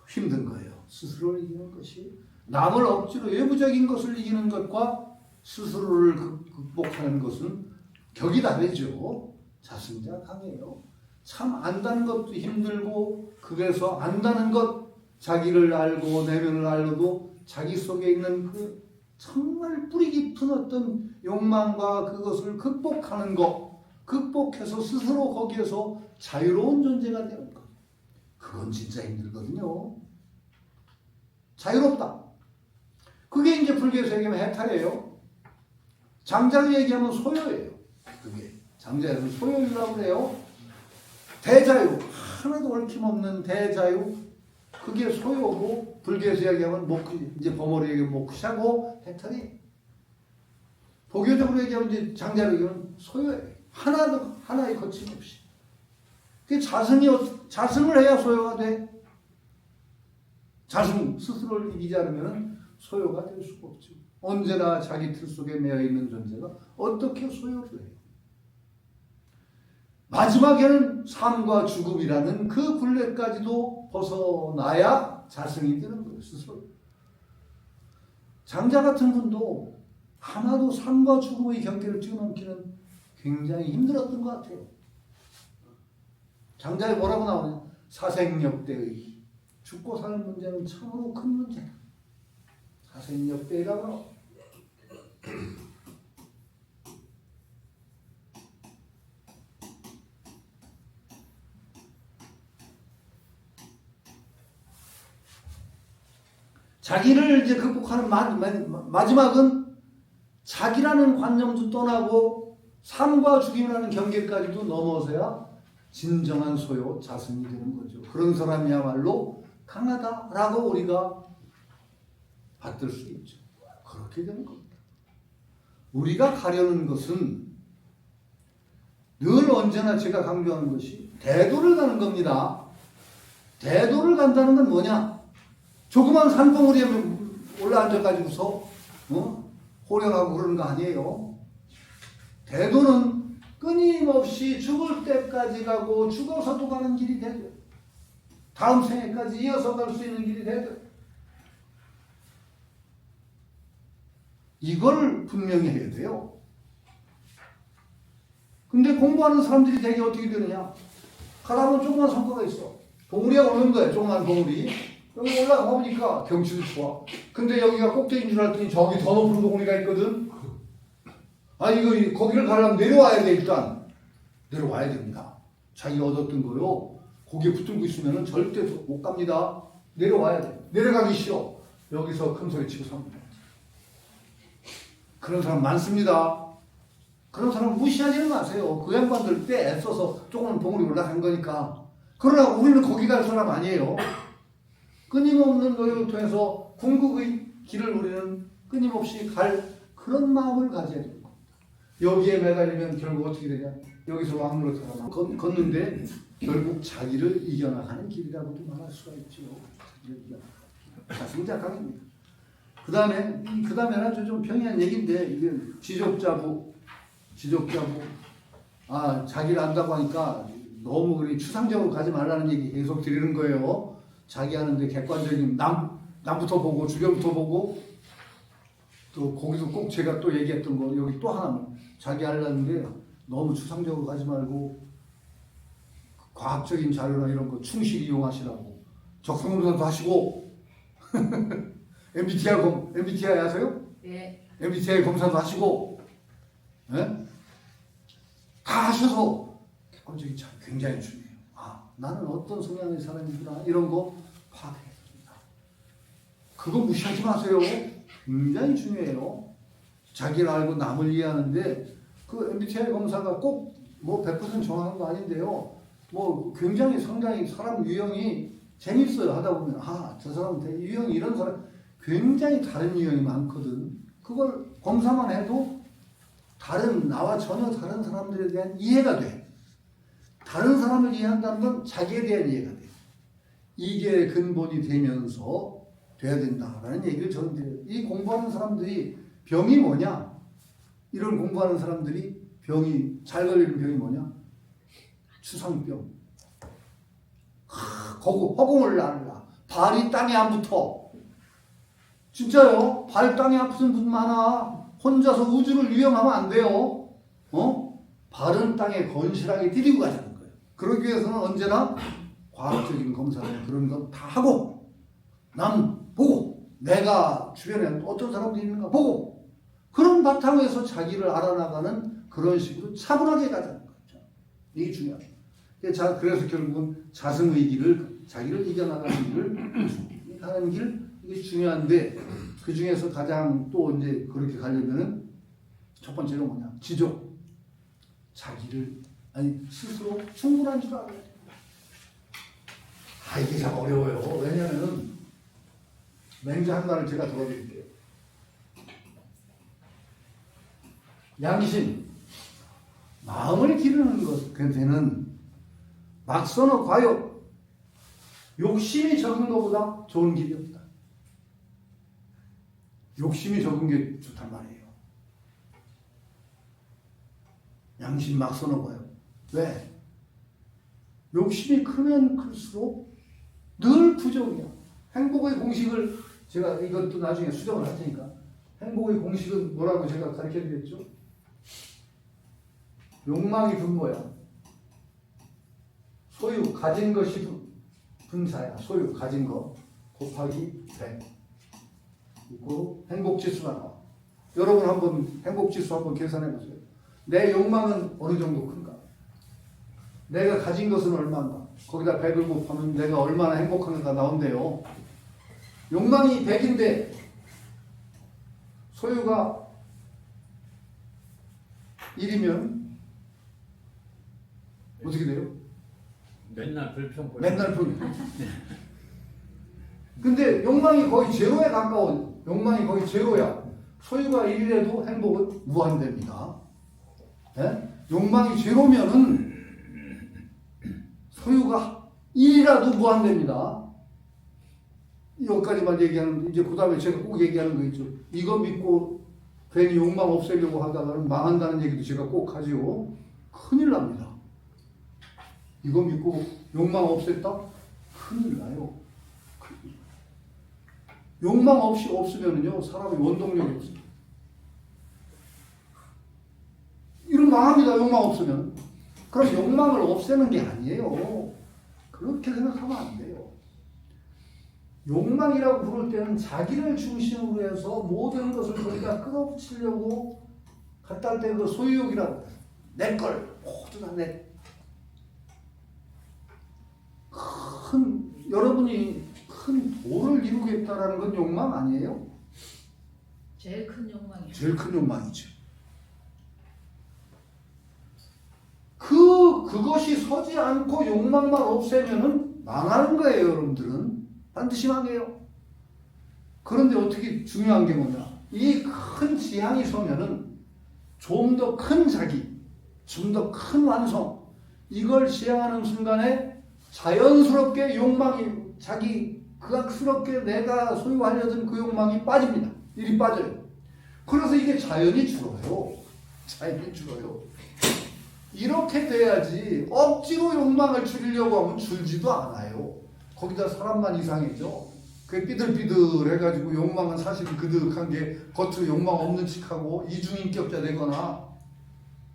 힘든 거예요. 스스로를 이기는 것이. 남을 억지로 외부적인 것을 이기는 것과 스스로를 극복하는 것은 격이 다르죠. 자승자 강해요. 참 안다는 것도 힘들고, 그래서 안다는 것, 자기를 알고 내면을 알고도 자기 속에 있는 그 정말 뿌리 깊은 어떤 욕망과 그것을 극복하는 것, 극복해서 스스로 거기에서 자유로운 존재가 되는 것, 그건 진짜 힘들거든요. 자유롭다. 그게 이제 불교에서 얘기하면 해탈이에요. 장자로 얘기하면 소요예요. 그게 장자에서 소요유라고 그래요. 대자유, 하나도 얽힘없는 대자유, 그게 소요고, 불교에서 얘기하면 이제 범어로 얘기하면 모크샤고 해탈이. 도교적으로 얘기하면 이제 장자로 얘기하면 소요예요. 하나의 거침없이. 그 자승을 해야 소요가 돼. 자승, 스스로를 이기지 않으면 소요가 될 수가 없죠. 언제나 자기 틀 속에 매여 있는 존재가 어떻게 소요를 해요? 마지막에는 삶과 죽음이라는 그 굴레까지도 벗어나야 자승이 되는 거예요, 스스로. 장자 같은 분도 하나도 삶과 죽음의 경계를 뛰어넘기는 굉장히 힘들었던 것 같아요. 장자에 뭐라고 나오냐? 사생역대의 죽고 사는 문제는 참으로 큰 문제다. 사생역대의라고 나와. 자기를 이제 극복하는 마지막은 자기라는 관념도 떠나고 삶과 죽임이라는 경계까지도 넘어서야 진정한 소요, 자승이 되는 거죠. 그런 사람이야말로 강하다라고 우리가 받들 수 있죠. 그렇게 되는 겁니다. 우리가 가려는 것은 늘 언제나 제가 강조하는 것이 대도를 가는 겁니다. 대도를 간다는 건 뭐냐? 조그만 산봉우리에 올라앉아가지고서 호령하고 그러는 거 아니에요. 대도는 끊임없이 죽을 때까지 가고 죽어서도 가는 길이 되죠. 다음 생애까지 이어서 갈 수 있는 길이 되죠. 이걸 분명히 해야 돼요. 근데 공부하는 사람들이 되게 어떻게 되느냐? 가다 보면 조그만 성과가 있어. 봉우리가 오는 거야, 조그만 봉우리. 여기 올라가 보니까 경치도 좋아. 근데 여기가 꼭대기인 줄 알았더니 저기 더 높은 봉우리가 있거든. 아, 이거 거기를 가려면 내려와야 돼. 일단 내려와야 됩니다. 자기가 얻었던 거요, 거기에 붙들고 있으면 절대 못 갑니다. 내려와야 돼. 내려가기 싫어. 여기서 큰 소리 치고 삽니다. 그런 사람 많습니다. 그런 사람 무시하지는 마세요. 그 양반들 때 애써서 조금은 봉우리 올라간 거니까. 그러나 우리는 거기 갈 사람 아니에요. 끊임없는 노력을 통해서 궁극의 길을 우리는 끊임없이 갈 그런 마음을 가져야 됩니다. 여기에 매달리면 결국 어떻게 되냐? 여기서 왕으로 살아나 걷는데 결국 자기를 이겨나가는 길이라고도 말할 수가 있죠. 자승작강입니다. 그 다음에는 아주 좀 평이한 얘기인데, 이게 지족자부. 자기를 안다고 하니까 너무 그리 추상적으로 가지 말라는 얘기 계속 드리는 거예요. 자기 하는데 객관적인 남부터 보고 주변부터 보고, 또 거기서 꼭 제가 또 얘기했던 거 여기 또 하나는 자기 하려는데 너무 추상적으로 가지 말고 과학적인 자료나 이런 거 충실히 이용하시라고. 적성검사도 하시고 MBTI 아세요? 네. MBTI 검사도 하시고, 네? 다 하셔서 객관적인 자료 굉장히 중요해요. 나는 어떤 성향의 사람이구나, 이런 거 파악해야 됩니다. 그거 무시하지 마세요. 굉장히 중요해요. 자기를 알고 남을 이해하는데, 그 MBTI 검사가 꼭 뭐 100% 정확한 거 아닌데요. 뭐 굉장히 상당히 사람 유형이 재밌어요. 하다 보면 저 사람은 되게 유형이 이런 사람, 굉장히 다른 유형이 많거든. 그걸 검사만 해도 나와 전혀 다른 사람들에 대한 이해가 돼. 다른 사람을 이해한다는 건 자기에 대한 이해가 돼. 이게 근본이 되면서 돼야 된다라는 얘기를 저는 드려요. 이 공부하는 사람들이 병이 뭐냐? 이런 공부하는 사람들이 잘 걸리는 병이 뭐냐? 추상병. 허공을 날라. 발이 땅에 안 붙어. 진짜요? 발 땅에 안 붙은 분 많아. 혼자서 우주를 유영하면 안 돼요. 발은 땅에 건실하게 디디고 가자는 거예요. 그러기 위해서는 언제나 과학적인 검사나 그런 거 다 하고, 남 보고, 내가 주변에 어떤 사람들이 있는가 보고, 그런 바탕에서 자기를 알아나가는 그런 식으로 차분하게 가자는 거죠. 이게 중요합니다. 그래서 결국은 자승의 길을, 자기를 이겨나가는 길을 가는 길, 이게 중요한데, 그 중에서 가장 또 이제 그렇게 가려면은 첫 번째로 뭐냐? 지족. 자기를, 스스로 충분한 줄 알아야 됩니다. 이게 참 어려워요. 왜냐면은, 맹주 한 말을 제가 들어드릴게요. 양심, 마음을 기르는 것에는 막선어 과요. 욕심이 적은 것보다 좋은 길이 없다. 욕심이 적은 게 좋단 말이에요. 양심 막선어 과요. 왜? 욕심이 크면 클수록 늘 부정이야. 행복의 공식을 제가 이것도 나중에 수정을 할 테니까. 행복의 공식은 뭐라고 제가 가르쳐 드렸죠? 욕망이 분모야. 소유, 가진 것이 분사야. 소유, 가진 것 곱하기 100 이고 행복지수가 나와. 여러분 한번 행복지수 한번 계산해 보세요. 내 욕망은 어느 정도 큰가? 내가 가진 것은 얼마인가? 거기다 100을 곱하면 내가 얼마나 행복한가 나온대요. 욕망이 100인데 소유가 1이면 어떻게 돼요? 맨날 불평. 맨날 불평. 근데 욕망이 거의 제로에 가까운, 욕망이 거의 제로야. 소유가 1이라도 행복은 무한대입니다. 네? 욕망이 제로면은 소유가 1이라도 무한대입니다. 여기까지만 얘기하는데, 이제 그 다음에 제가 꼭 얘기하는 거 있죠. 이거 믿고 괜히 욕망 없애려고 하다가는 망한다는 얘기도 제가 꼭 하지요. 큰일 납니다. 이거 믿고 욕망 없앴다? 큰일 나요. 욕망 없이 없으면요, 사람이 원동력이 없어요. 이런 망합니다, 욕망 없으면. 그럼 욕망을 없애는 게 아니에요. 그렇게 생각하면 안 돼요. 욕망이라고 부를 때는 자기를 중심으로 해서 모든 것을 거기다 끌어붙이려고 갖다 할 때 그 소유욕이라고. 내 걸, 모두 다 내. 여러분이 큰 도를 이루겠다라는 건 욕망 아니에요? 제일 큰 욕망이에요. 제일 큰 욕망이죠. 그것이 서지 않고 욕망만 없애면은 망하는 거예요, 여러분들은. 반드시 망해요. 그런데 어떻게 중요한 게 뭐냐? 이 큰 지향이 서면은 좀 더 큰 자기, 좀 더 큰 완성, 이걸 지향하는 순간에 자연스럽게 욕망이 자기 극악스럽게 내가 소유하려던 그 욕망이 빠집니다. 일이 빠져요. 그래서 이게 자연이 줄어요. 자연이 줄어요. 이렇게 돼야지 억지로 욕망을 줄이려고 하면 줄지도 않아요. 거기다 사람만 이상해져. 그게 삐들삐들 해가지고 욕망은 사실 그득한 게 겉으로 욕망 없는 척하고 이중인격자 되거나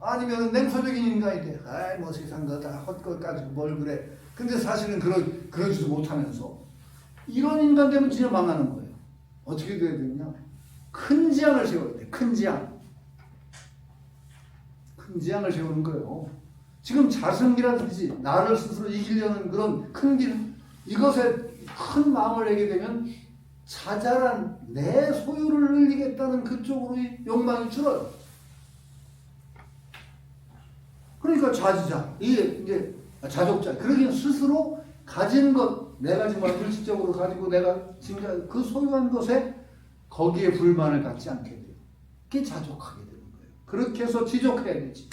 아니면 냉소적인 인간이 돼. 아이 뭐 세상 거 다 헛것 가지고 뭘 그래. 근데 사실은 그러지도 못하면서 이런 인간 되면 진짜 망하는 거예요. 어떻게 돼야 되냐? 큰 지향을 세워야 돼. 큰 지향. 큰 지향을 세우는 거예요. 지금 자승이라든지 나를 스스로 이기려는 그런 큰 길, 이것에 큰 마음을 내게 되면 자잘한 내 소유를 늘리겠다는 그쪽으로 욕망이 줄어요. 그러니까 좌지자, 이게 자족자. 그러기엔 스스로 가진 것, 내가 정말 물질적으로 가지고 내가 진짜 그 소유한 것에 거기에 불만을 갖지 않게 돼요. 그게 자족하게 되는 거예요. 그렇게 해서 지족해야 되지.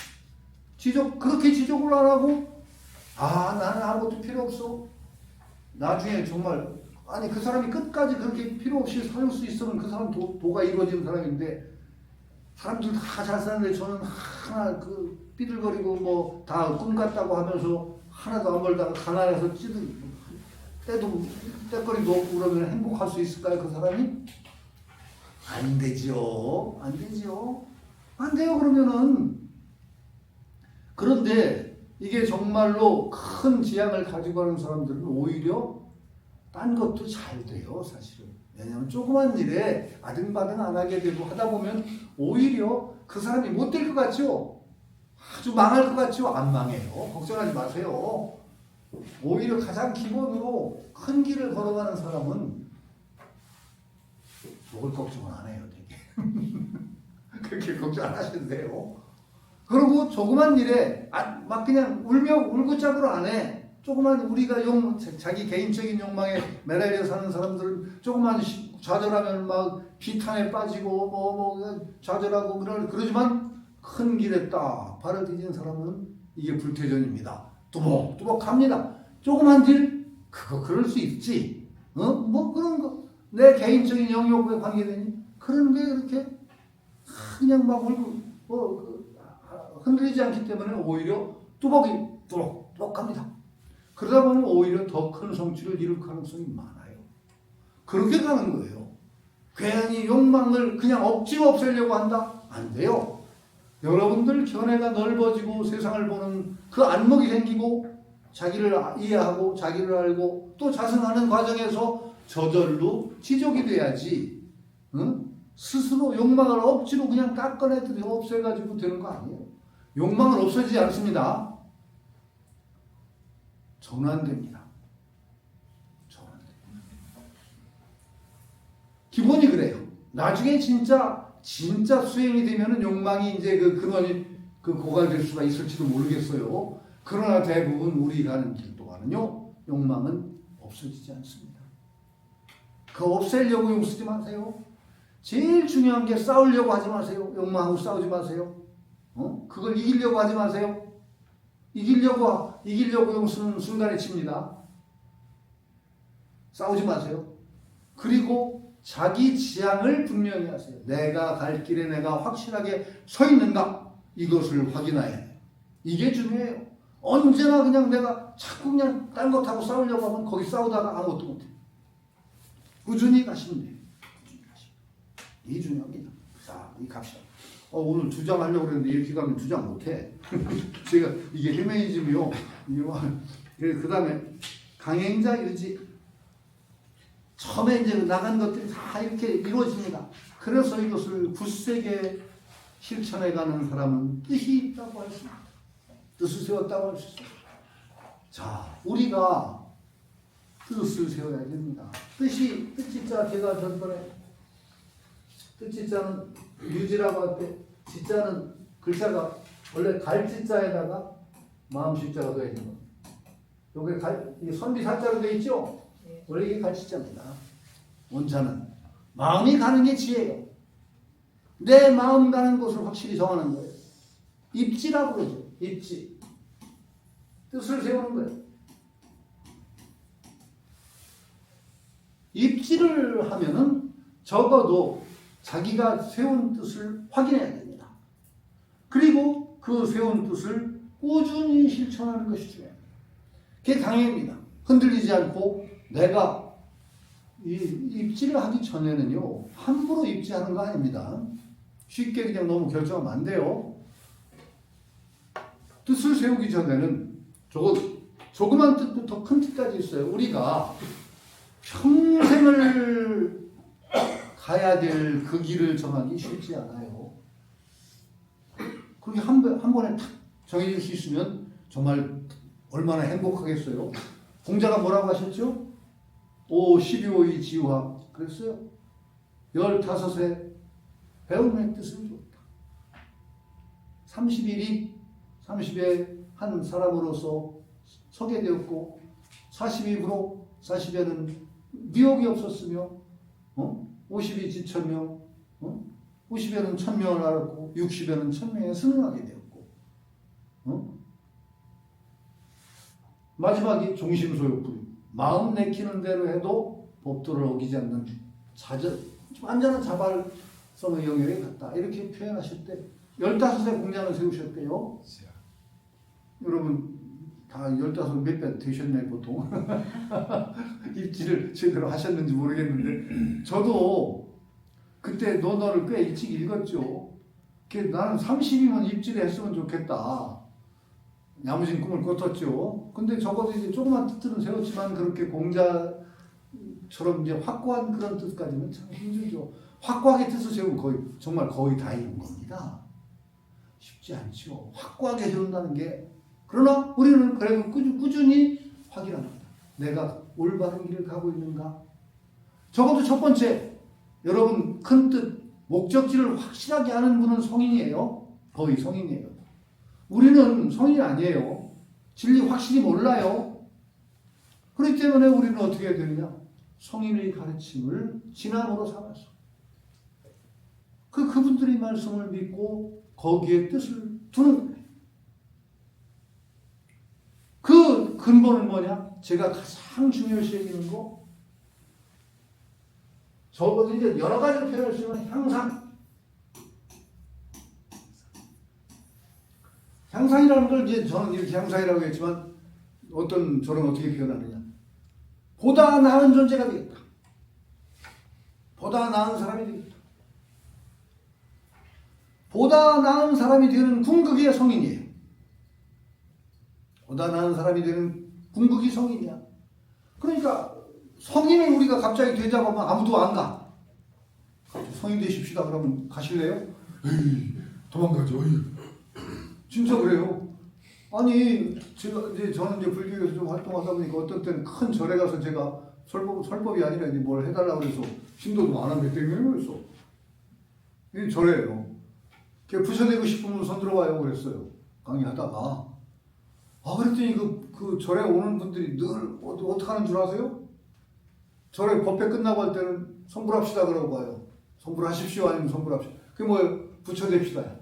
그렇게 지족을 안 하고, 나는 아무것도 필요 없어. 나중에 정말, 아니, 그 사람이 끝까지 그렇게 필요 없이 살 수 있으면 그 사람 도가 이루어지는 사람인데, 사람들 다 잘 사는데 저는 하나 삐들거리고 뭐 다 꿈 같다고 하면서 하나도 안 벌다가 가난해서 때거리도 없고 그러면 행복할 수 있을까요, 그 사람이? 안 되죠. 안 되죠. 안 돼요, 그러면은. 그런데 이게 정말로 큰 지향을 가지고 가는 사람들은 오히려 딴 것도 잘 돼요, 사실은. 왜냐하면 조그만 일에 아등바등 안 하게 되고 하다 보면 오히려 그 사람이 못 될 것 같죠? 아주 망할 것 같죠? 안 망해요. 걱정하지 마세요. 오히려 가장 기본으로 큰 길을 걸어가는 사람은 먹을 걱정은 안 해요, 되게. 그렇게 걱정 안 하셔도 돼요. 그리고 조그만 일에 막 그냥 울고짝으로 안 해. 조그만 우리가 자기 개인적인 욕망에 매달려 사는 사람들은 조그만 좌절하면 막 비탄에 빠지고 뭐 좌절하고 그러지만 큰 길에 딱 발을 디딘 사람은 이게 불태전입니다. 뚜벅뚜벅 갑니다. 조그만 일 그거 그럴 수 있지. 뭐 그런 거 내 개인적인 영역에 관계되니 그런 게 이렇게 그냥 막 흔들리지 않기 때문에 오히려 뚜벅뚜벅 갑니다. 그러다 보면 오히려 더 큰 성취를 이룰 가능성이 많아요. 그렇게 가는 거예요. 괜히 욕망을 그냥 억지로 없애려고 한다? 안 돼요. 여러분들 견해가 넓어지고 세상을 보는 그 안목이 생기고 자기를 이해하고 자기를 알고 또 자성하는 과정에서 저절로 지적이 돼야지 스스로 욕망을 억지로 그냥 깎아내들이 없애가지고 되는 거 아니에요. 욕망은 없어지지 않습니다. 전환됩니다. 기본이 그래요. 나중에 진짜 수행이 되면은 욕망이 이제 그 근원이 고갈될 수가 있을지도 모르겠어요. 그러나 대부분 우리 가는 길 동안은요, 욕망은 없어지지 않습니다. 그 없애려고 용쓰지 마세요. 제일 중요한 게 싸우려고 하지 마세요. 욕망하고 싸우지 마세요. 그걸 이기려고 하지 마세요. 이기려고 용쓰는 순간에 칩니다. 싸우지 마세요. 그리고 자기 지향을 분명히 하세요. 내가 갈 길에 내가 확실하게 서 있는가? 이것을 확인해야 해요. 이게 중요해요. 언제나 그냥 내가 자꾸 그냥 딴 거 타고 싸우려고 하면 거기 싸우다가 아무것도 못해요. 꾸준히 가시면 돼요. 이게 중요합니다. 자, 이 갑시다. 오늘 2장 하려고 그랬는데 이렇게 가면 2장 못해. 제가 이게 휴머니즘이요. 그 다음에 강행자 일지. 처음에 이제 나간 것들이 다 이렇게 이루어집니다. 그래서 이것을 굳세게 실천해가는 사람은 뜻이 있다고 할 수 있다. 뜻을 세웠다고 할 수 있어요. 자, 우리가 뜻을 세워야 됩니다. 뜻지자 제가 전번에 뜻지자는 유지라고 할 때 지자는 글자가 원래 갈지자에다가 마음시자가 되어 있는 겁니다. 요게 선비 사자로 되어 있죠? 원래 이게 갈지자입니다. 원자는 마음이 가는 게 지혜예요. 내 마음 가는 곳을 확실히 정하는 거예요. 입지라고 그러죠. 입지. 뜻을 세우는 거예요. 입지를 하면은 적어도 자기가 세운 뜻을 확인해야 됩니다. 그리고 그 세운 뜻을 꾸준히 실천하는 것이 중요합니다. 그게 강행입니다. 흔들리지 않고 내가 이 입지를 하기 전에는요, 함부로 입지하는 거 아닙니다. 쉽게 그냥 너무 결정하면 안 돼요. 뜻을 세우기 전에는 조그만 뜻부터 큰 뜻까지 있어요. 우리가 평생을 가야 될 그 길을 정하기 쉽지 않아요. 그렇게 한 번에 탁 정해질 수 있으면 정말 얼마나 행복하겠어요. 공자가 뭐라고 하셨죠? 12호의 지우하 그랬어요. 15세 배움의 뜻을 줬다. 30에 한 사람으로서 서게 되었고 40에는 미혹이 없었으며 50이 지천명 50에는 1000명을 알았고 60에는 1000명에 승응하게 되었고 마지막이 종심소욕불 마음 내키는 대로 해도 법도를 어기지 않는 완전한 자발성의 영역에 갔다. 이렇게 표현하실 때 15세 공장을 세우셨대요. 여러분 다 15 몇 배 되셨나요 보통? 입지를 제대로 하셨는지 모르겠는데 저도 그때 논어를 꽤 일찍 읽었죠. 나는 30이면 입지를 했으면 좋겠다. 야무진 꿈을 꿨었죠. 근데 적어도 이제 조그만 뜻들은 세웠지만 그렇게 공자처럼 이제 확고한 그런 뜻까지는 참 힘들죠. 확고하게 뜻을 세우면 거의 다 이룬 겁니다. 쉽지 않죠. 확고하게 세운다는 게. 그러나 우리는 그래도 꾸준히 확인합니다. 내가 올바른 길을 가고 있는가? 적어도 첫 번째, 여러분 큰 뜻, 목적지를 확실하게 아는 분은 성인이에요. 거의 성인이에요. 우리는 성인이 아니에요. 진리 확실히 몰라요. 그렇기 때문에 우리는 어떻게 해야 되느냐? 성인의 가르침을 진함으로 삼아서 그분들의 말씀을 믿고 거기에 뜻을 두는 거예요. 그 근본은 뭐냐? 제가 가장 중요시 여기는 거, 적어도 이제 여러 가지로 표현할 수 있는 향상. 향상이라는 걸 이제 저는 이렇게 향상이라고 했지만 어떤 저는 어떻게 표현하느냐? 보다 나은 존재가 되겠다. 보다 나은 사람이 되겠다. 보다 나은 사람이 되는 궁극의 성인이에요. 보다 나은 사람이 되는 궁극이 성인이야. 그러니까 성인을 우리가 갑자기 되자고 하면 아무도 안 가. 성인 되십시다 그러면 가실래요? 에이, 도망가죠. 에이. 진짜 그래요. 아니 저는 이제 불교에서 좀 활동하다 보니까 어떤 때는 큰 절에 가서 제가 설법이 아니라 이제 뭘 해달라고 그래서 신도도 안 하면 되면 그랬어. 이 절에요. 부처되고 싶으면 손 들어와요 그랬어요. 강의하다가. 그랬더니 그 절에 오는 분들이 늘 어떻게 하는 줄 아세요? 절에 법회 끝나고 할 때는 선불합시다 그러고 가요. 선불하십시오 아니면 선불합시다. 그게 뭐예요? 부처됩시다야.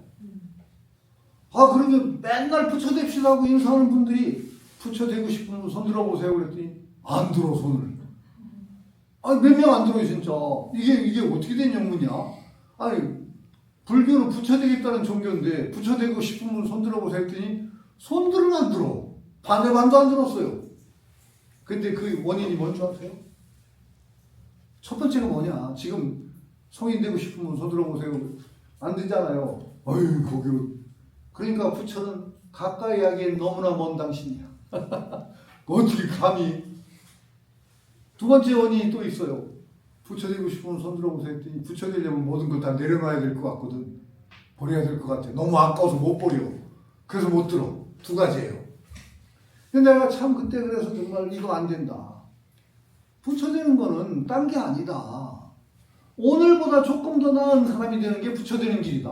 그러면 맨날 부처됩시다 하고 인사하는 분들이 부처되고 싶으면 손 들어보세요 그랬더니 안 들어 손을. 몇 명 안 들어요 진짜. 이게 어떻게 된 영문이야? 아니 불교는 부처되겠다는 종교인데 부처되고 싶으면 손 들어보세요 했더니 손들은 안 들어. 반도 안 들었어요. 근데 그 원인이 뭔 줄 아세요? 첫 번째가 뭐냐? 지금 성인 되고 싶으면 손 들어보세요. 안 되잖아요. 어휴 거기로. 그러니까 부처는 가까이 하기엔 너무나 먼 당신이야. 어떻게 감히. 두 번째 원인이 또 있어요. 부처 되고 싶으면 손 들어보세요 했더니 부처 되려면 모든 걸 다 내려놔야 될 것 같거든. 버려야 될 것 같아. 너무 아까워서 못 버려. 그래서 못 들어. 두 가지예요. 근데 내가 참 그때 그래서 정말 이거 안 된다. 부처 되는 거는 딴 게 아니다. 오늘보다 조금 더 나은 사람이 되는 게 부처 되는 길이다.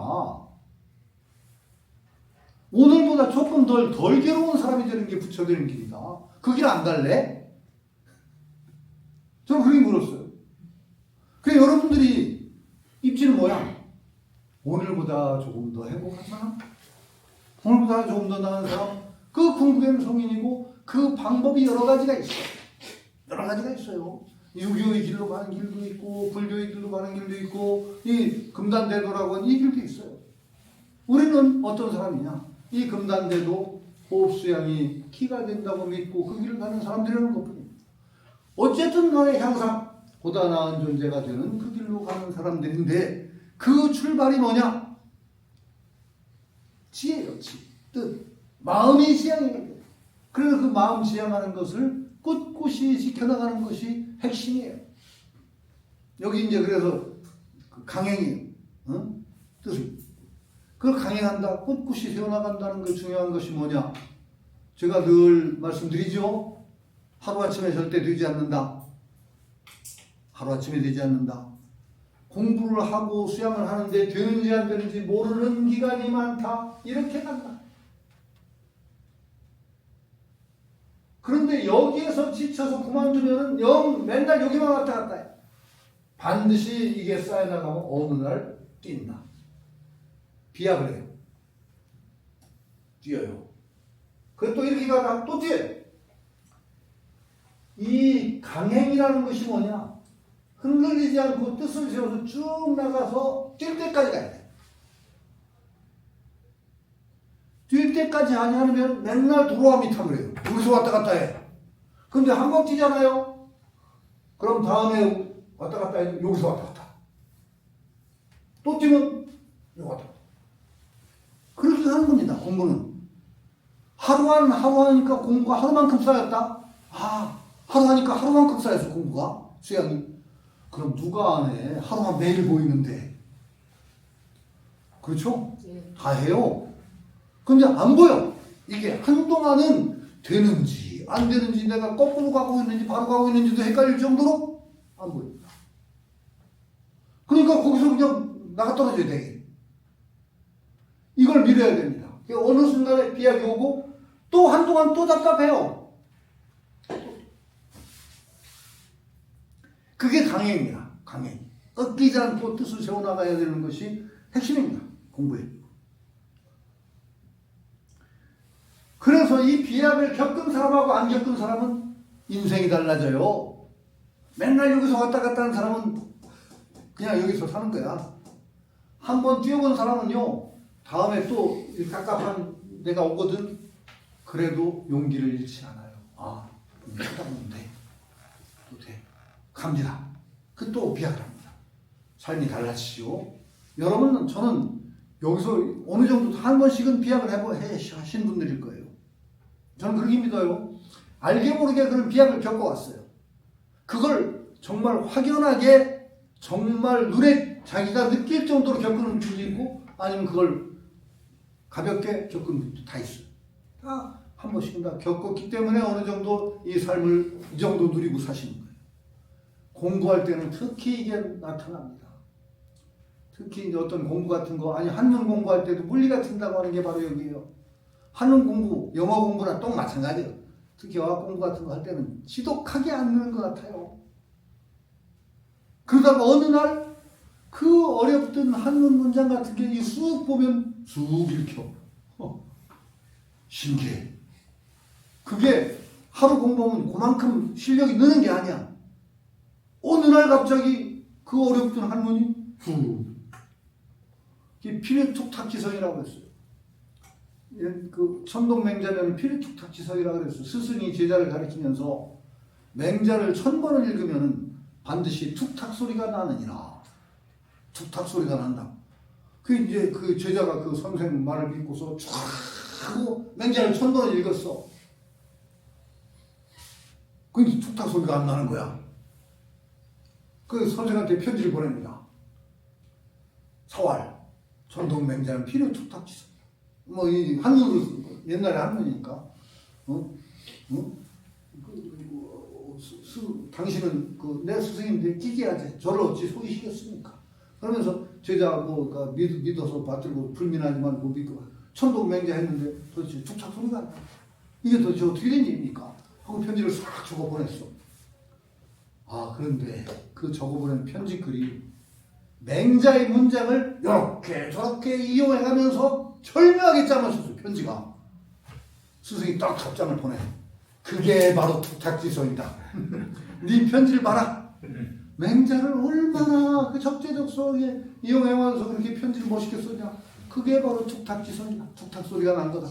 오늘보다 조금 덜 괴로운 사람이 되는 게 부처 되는 길이다. 그 길 안 갈래? 저는 그렇게 물었어요. 그래 여러분들이 입지는 뭐야? 오늘보다 조금 더 행복한 사람? 오늘보다 조금 더 나은 사람? 그 궁극의 성인이고 그 방법이 여러 가지가 있어요. 여러 가지가 있어요. 유교의 길로 가는 길도 있고 불교의 길로 가는 길도 있고 이 금단대도라고 하는 이 길도 있어요. 우리는 어떤 사람이냐? 이 금단대도 호흡수양이 키가 된다고 믿고 그 길을 가는 사람들이라는 것뿐입니다. 어쨌든 간에 향상, 보다 나은 존재가 되는 그 길로 가는 사람들인데 그 출발이 뭐냐? 지혜요, 뜻. 마음이 지향이에요. 그래서 그 마음 지향하는 것을 꿋꿋이 지켜나가는 것이 핵심이에요. 여기 이제 그래서 강행이에요. 뜻을. 그걸 강행한다, 꿋꿋이 세워나간다는 게 중요한 것이 뭐냐? 제가 늘 말씀드리죠. 하루아침에 절대 되지 않는다. 하루아침에 되지 않는다. 공부를 하고 수양을 하는데 되는지 안 되는지 모르는 기간이 많다. 이렇게 간다. 그런데 여기에서 지쳐서 그만두면은 영 맨날 여기만 왔다 갔다 해. 반드시 이게 쌓여나가면 어느 날 뛴다. 비야 그래요. 뛰어요. 그래 또 이렇게 가다가 또 뛰어요. 이 강행이라는 것이 뭐냐? 흔들리지 않고 뜻을 세워서 쭉 나가서 뛸 때까지 가야 돼. 뛸 때까지 하지 않으면 맨날 도로와 밑에 그래요. 여기서 왔다 갔다 해. 근데 한 번 뛰잖아요. 그럼 다음에 왔다 갔다 해. 여기서 왔다 갔다. 또 뛰면 여기 왔다 갔다. 그렇게 하는 겁니다. 공부는. 하루 하니까 공부가 하루만큼 쌓였다. 하루 하니까 하루만큼 쌓였어 공부가. 수양이. 그럼 누가 안 해? 하루만 매일 보이는데. 그렇죠? 네. 다 해요. 근데 안 보여. 이게 한동안은 되는지 안 되는지 내가 거꾸로 가고 있는지 바로 가고 있는지도 헷갈릴 정도로 안 보여. 그러니까 거기서 그냥 나가 떨어져야 돼. 이걸 밀어야 됩니다. 어느 순간에 비약이 오고 또 한동안 또 답답해요. 그게 강행입니다. 강행. 꺾이지 않고 뜻을 세워나가야 되는 것이 핵심입니다. 공부에. 그래서 이 비약을 겪은 사람하고 안 겪은 사람은 인생이 달라져요. 맨날 여기서 왔다 갔다 하는 사람은 그냥 여기서 사는 거야. 한번 뛰어본 사람은요, 다음에 또 깝깝한 데가 오거든. 그래도 용기를 잃지 않아요. 아, 하다 보면 돼. 또 돼. 갑니다. 그 또 비약을 합니다. 삶이 달라지죠. 여러분, 저는 여기서 어느 정도 한 번씩은 비약을 하신 분들일 거예요. 저는 그렇게 믿어요. 알게 모르게 그런 비약을 겪어왔어요. 그걸 정말 확연하게 정말 눈에 자기가 느낄 정도로 겪는 분도 있고 아니면 그걸 가볍게 겪은 분도 다 있어요. 다 한 번씩은 다 겪었기 때문에 어느 정도 이 삶을 이 정도 누리고 사시는 거예요. 공부할 때는 특히 이게 나타납니다. 특히 이제 어떤 공부 같은 거, 아니 한문 공부할 때도 물리가 튄다고 하는 게 바로 여기예요. 한문 공부, 영어 공부나 또 마찬가지예요. 특히 어학 공부 같은 거 할 때는 지독하게 안 느는 것 같아요. 그러다가 어느 날 그 어렵던 한문 문장 같은 게 쑥 보면 쑥 읽혀. 신기해. 그게 하루 공부하면 그만큼 실력이 느는 게 아니야. 어느 날 갑자기 그 어렵던 한문이 후. 이게 필요툭탁지성이라고 했어요. 그 천동맹자면 필요툭탁지성이라고 그랬어요. 스승이 제자를 가르치면서 맹자를 1000번을 읽으면 반드시 툭탁 소리가 나느니라. 툭탁 소리가 난다. 그 이제 그 제자가 그 선생 말을 믿고서 쫙 하고 맹자를 1000번을 읽었어. 근데 툭탁 소리가 안 나는 거야. 그 선생한테 편지를 보냅니다. 사활, 천동맹자는 필요 툭탁지성. 뭐 이 한문으로 옛날에 한문이니까. 당신은 내 스승인데 기계하지. 저를 어찌 속이시겠습니까? 그러면서 제자 믿어서 받들고 불민하지만 못 믿고 천동맹자 했는데 도대체 툭탁 소리가 안 나. 이게 도대체 어떻게 된 일입니까? 하고 편지를 싹 적어 보냈어. 아, 그런데 그 적어 보낸 편지 글이 맹자의 문장을 이렇게 저렇게 이용해가면서 절묘하게 짜맞췄어. 편지가. 스승이 딱 답장을 보내. 그게 바로 툭탁지성이다. 네 편지를 봐라. 맹자를 얼마나 그 적재적소에 이용해와서 그렇게 편지를 멋있게 썼냐. 그게 바로 툭탁지성이다. 툭탁 소리가 난 거다.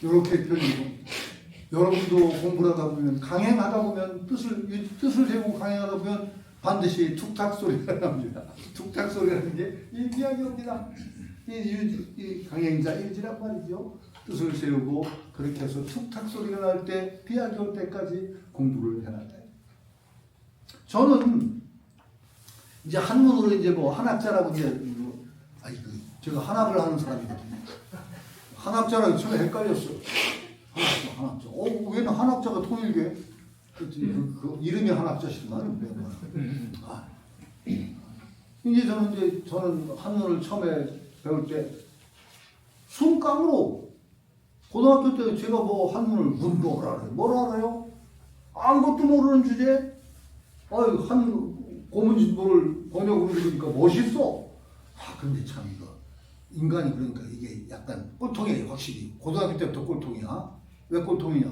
이렇게 표현이고. 여러분도 공부를 하다 보면 강행하다 보면 뜻을 세우고 강행하다 보면 반드시 툭탁 소리가 납니다. 툭탁 소리라는 게 이 비약입니다. 이 강행자 일지란 말이죠. 뜻을 세우고 그렇게 해서 툭탁 소리가 날 때 비약이 올 때까지 공부를 해놨다. 저는 이제 한문으로 이제 뭐 한학자라고 이제 제가 한학을 하는 사람이거든요. 한학자라고 처음에 헷갈렸어. 한학자. 왜 한학자가 통일게? 그 이름이 한학자시구나. 이제 저는 한문을 처음에 배울 때 순깡으로 고등학교 때 제가 뭐 한문을 문법을 알아요. 뭘 알아요? 아무것도 모르는 주제에 한 고문진보를 번역으로 읽으니까 멋있어. 근데 참 이거 인간이 그러니까 이게 약간 꼴통이에요. 확실히 고등학교 때부터 꼴통이야. 왜 꼴통이냐?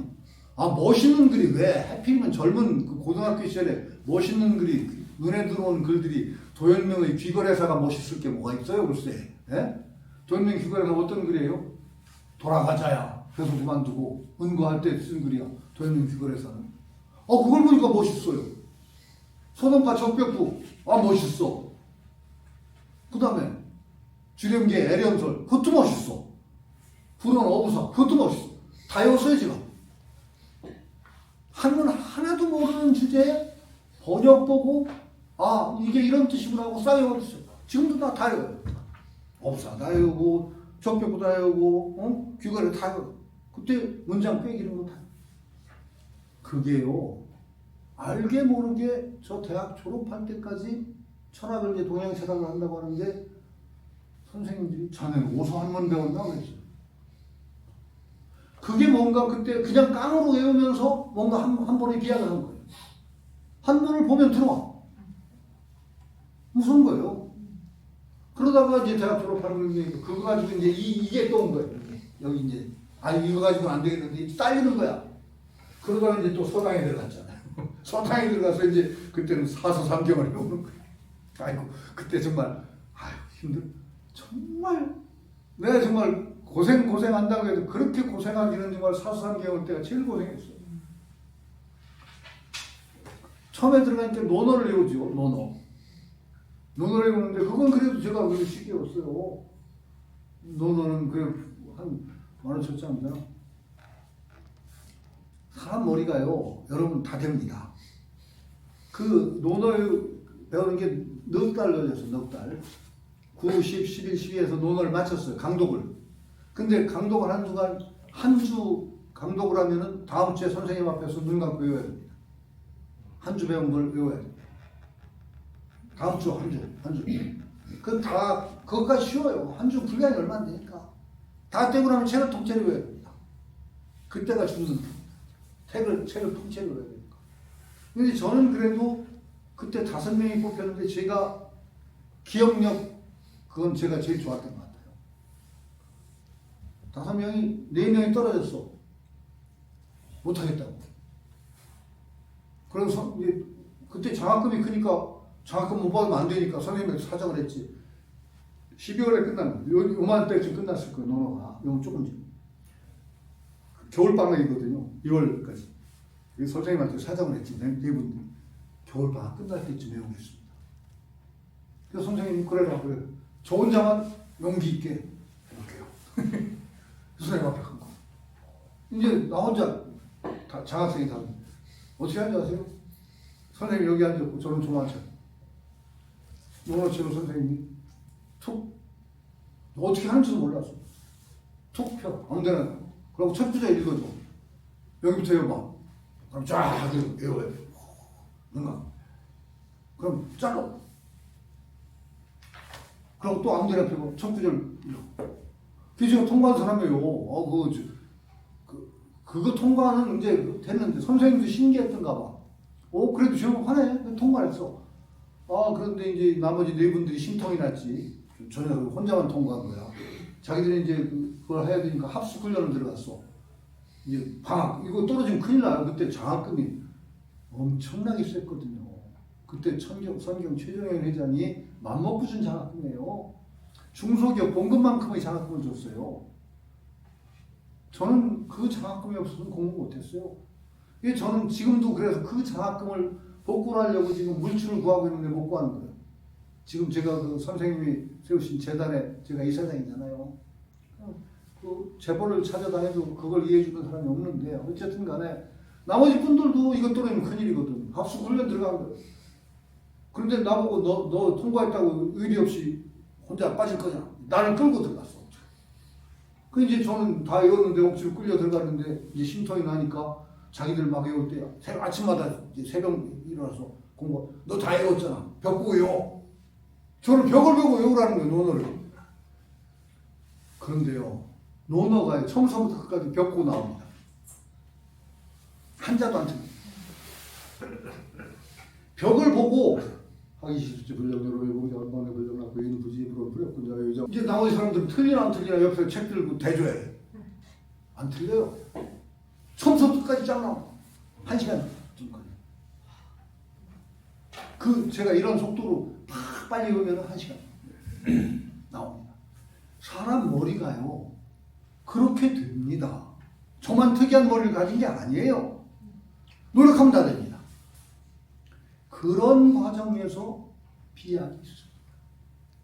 멋있는 글이 왜 하필이면 젊은 그 고등학교 시절에 멋있는 글이 눈에 들어오는 글들이 도현명의 귀걸해사가 멋있을 게 뭐가 있어요, 글쎄. 예? 도현명 귀걸해사 어떤 글이에요? 돌아가자야. 그래서 그만두고 은거할 때 쓴 글이야. 도현명 귀걸해사는. 그걸 보니까 멋있어요. 소동파 적벽부. 멋있어. 그 다음에 주령계 애련설. 그것도 멋있어. 불원 어부사. 그것도 멋있어. 다 외웠어요, 지금. 한문 하나도 모르는 주제에 번역 보고 이게 이런 뜻이구나 하고 쌓여버렸어요. 지금도 다 외워요. 어부사 다 외우고 적벽부 다 외우고 귀걸이 다 외워요. 그때 문장 빼기는 거 다. 그게요. 알게 모르게 저 대학 졸업할 때까지 철학을 이제 동양 철학을 한다고 하는데 선생님들이 자네는 어디서 한문 배웠나 그랬어요. 그게 뭔가 그때 그냥 깡으로 외우면서 뭔가 한 번에 비약을 한 거예요. 한문을 보면 들어와. 무서운 거예요. 그러다가 이제 대학 졸업하는 게 그거 가지고 이제 이게 또 온 거예요. 여기 이제 아니 이거 가지고 안 되겠는데 딸리는 거야. 그러다가 이제 또 서당에 들어갔잖아요. 서당에 들어가서 이제 그때는 사서삼경을 배우는 거야. 아이고 그때 정말 아유 힘들. 정말 내가 정말 고생한다고 해도 그렇게 고생하기는 정말 사서삼경을 때가 제일 고생했어. 처음에 들어가니까 논어를 외우죠. 논어를 외우는데 그건 그래도 제가 그래도 쉽게 외웠어요. 논어는 그래 한 10,000원 쳤지 않나? 사람 머리가요 여러분 다 됩니다. 그 논어 배우는 게 넉 달 걸렸어. 넉 달. 9, 10, 11, 12에서 논어를 마쳤어요. 강독을. 근데 강독을 한 주 강독을 하면은 다음 주에 선생님 앞에서 눈 감고 외워야 됩니다. 한 주 배운 걸 외워야 됩니다. 다음 주 한 주. 그것까지 쉬워요. 한 주 분량이 얼마 안 되니까. 다 떼고 나면 책을 통째로 외워야 됩니다. 그때가 죽는 책을 통째로 외워야 되니까. 근데 저는 그래도 그때 5명이 뽑혔는데 제가 기억력 그건 제가 제일 좋았던 것 같아요. 5명이 4명이 떨어졌어. 못하겠다고. 그래서 이제 그때 장학금이 크니까 장학금 못 받으면 안 되니까 선생님한테 사정을 했지. 12월에 끝나는 요만 때쯤 끝났을 거예요. 논어가 요만 조금씩. 겨울방학이거든요. 2월까지. 선생님한테 사정을 했지. 네 분들 겨울방학 끝날 때쯤 외우겠습니다. 그래서 선생님이 그래라 그래. 저 혼자만 용기 있게 해볼게요. 선생님 앞에 간 거. 이제 나 혼자 장학생이 다 어떻게 하는지 아세요? 선생님 여기 앉았고 저는 조만차. 논어치는 선생님이 툭 어떻게 하는지도 몰랐어. 툭 펴. 아무데나. 그리고 첫 구절 읽어줘. 여기부터 외워봐. 그럼 쫙 외워야 돼. 뭔가. 그럼 잘라. 그럼 또 아무데나 펴고 첫 구절 읽어. 그게 통과한 사람이에요. 그거 통과는 이제 됐는데 선생님도 신기했던가 봐. 그래도 저 하네. 통과했어. 그런데 이제 나머지 4분들이 심통이 났지. 전혀 혼자만 통과한 거야. 자기들이 이제 그걸 해야 되니까 합숙 훈련을 들어갔어. 이제 방학 이거 떨어지면 큰일 나요. 그때 장학금이 엄청나게 셌거든요. 그때 선경 최정현 회장이 맘먹고 준 장학금이에요. 중소기업 봉급만큼의 장학금을 줬어요. 저는 그 장학금이 없어서는 공부 못했어요. 저는 지금도 그래서 그 장학금을 복구를 하려고 지금 물줄을 구하고 있는데 못 구하는 거예요. 지금 제가 그 선생님이 세우신 재단에 제가 이사장이잖아요. 그 재벌을 찾아다녀도 그걸 이해해주는 사람이 없는데 어쨌든 간에 나머지 분들도 이것 떨어지면 큰일이거든. 합숙 훈련 들어간 거예요. 그런데 나보고 너 통과했다고 의리 없이 혼자 빠질 거냐. 나를 끌고 들어갔어. 그 이제 저는 다 외웠는데 억지로 끌려 들어갔는데 이제 심통이 나니까 자기들 막 외울 때 아침마다 이제 새벽 일어나서 공부. 너 다 외웠잖아. 벽 보고 외워. 저는 벽을 보고 외우라는 거예요. 논어를. 그런데요. 논어가 처음부터 끝까지 벽 보고 나옵니다. 한자도 안 틀려. 벽을 보고 하기 싫을지 불량대로 외공자 얼마나 불량하고 이는 부지불은 불량군자 여자. 이제 나머지 사람들은 틀리나 안 틀리나 옆에 책 들고 대줘야 해. 안 틀려요. 처음부터 끝까지 쫙 나와. 1시간 좀 걸려. 제가 이런 속도로 팍 빨리 오면 1시간 나옵니다. 사람 머리가요 그렇게 됩니다. 저만 특이한 머리를 가진 게 아니에요. 노력하면 다 됩니다. 그런 과정에서 비약이 있습니다.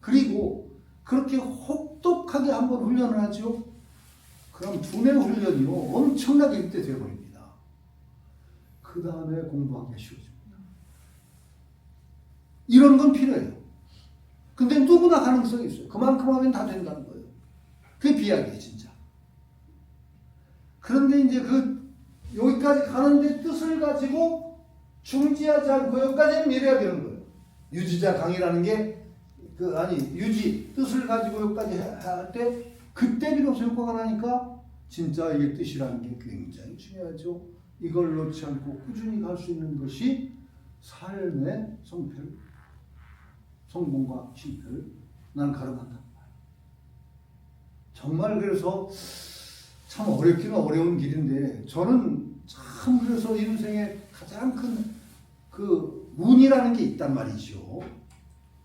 그리고 그렇게 혹독하게 한번 훈련을 하죠. 그럼 두뇌 훈련이요 엄청나게 그때 되어버립니다. 그 다음에 공부하기가 쉬워집니다. 이런 건 필요해요. 근데 누구나 가능성이 있어요. 그만큼 하면 다 된다는 거예요. 그게 비약이에요 진짜. 그런데 이제 여기까지 가는데 뜻을 가지고 중지하지 않고 여기까지는 밀어야 되는 거예요. 유지자 강이라는 게 유지 뜻을 가지고 여기까지 할 때 그때 비로소 효과가 나니까 진짜 이게 뜻이라는 게 굉장히 중요하죠. 이걸 놓지 않고 꾸준히 갈 수 있는 것이 삶의 성공과 실패를 나는 가름한다. 정말 그래서 참 어렵기는 어려운 길인데 저는 참 그래서 인생에 가장 큰 그 운이라는 게 있단 말이죠.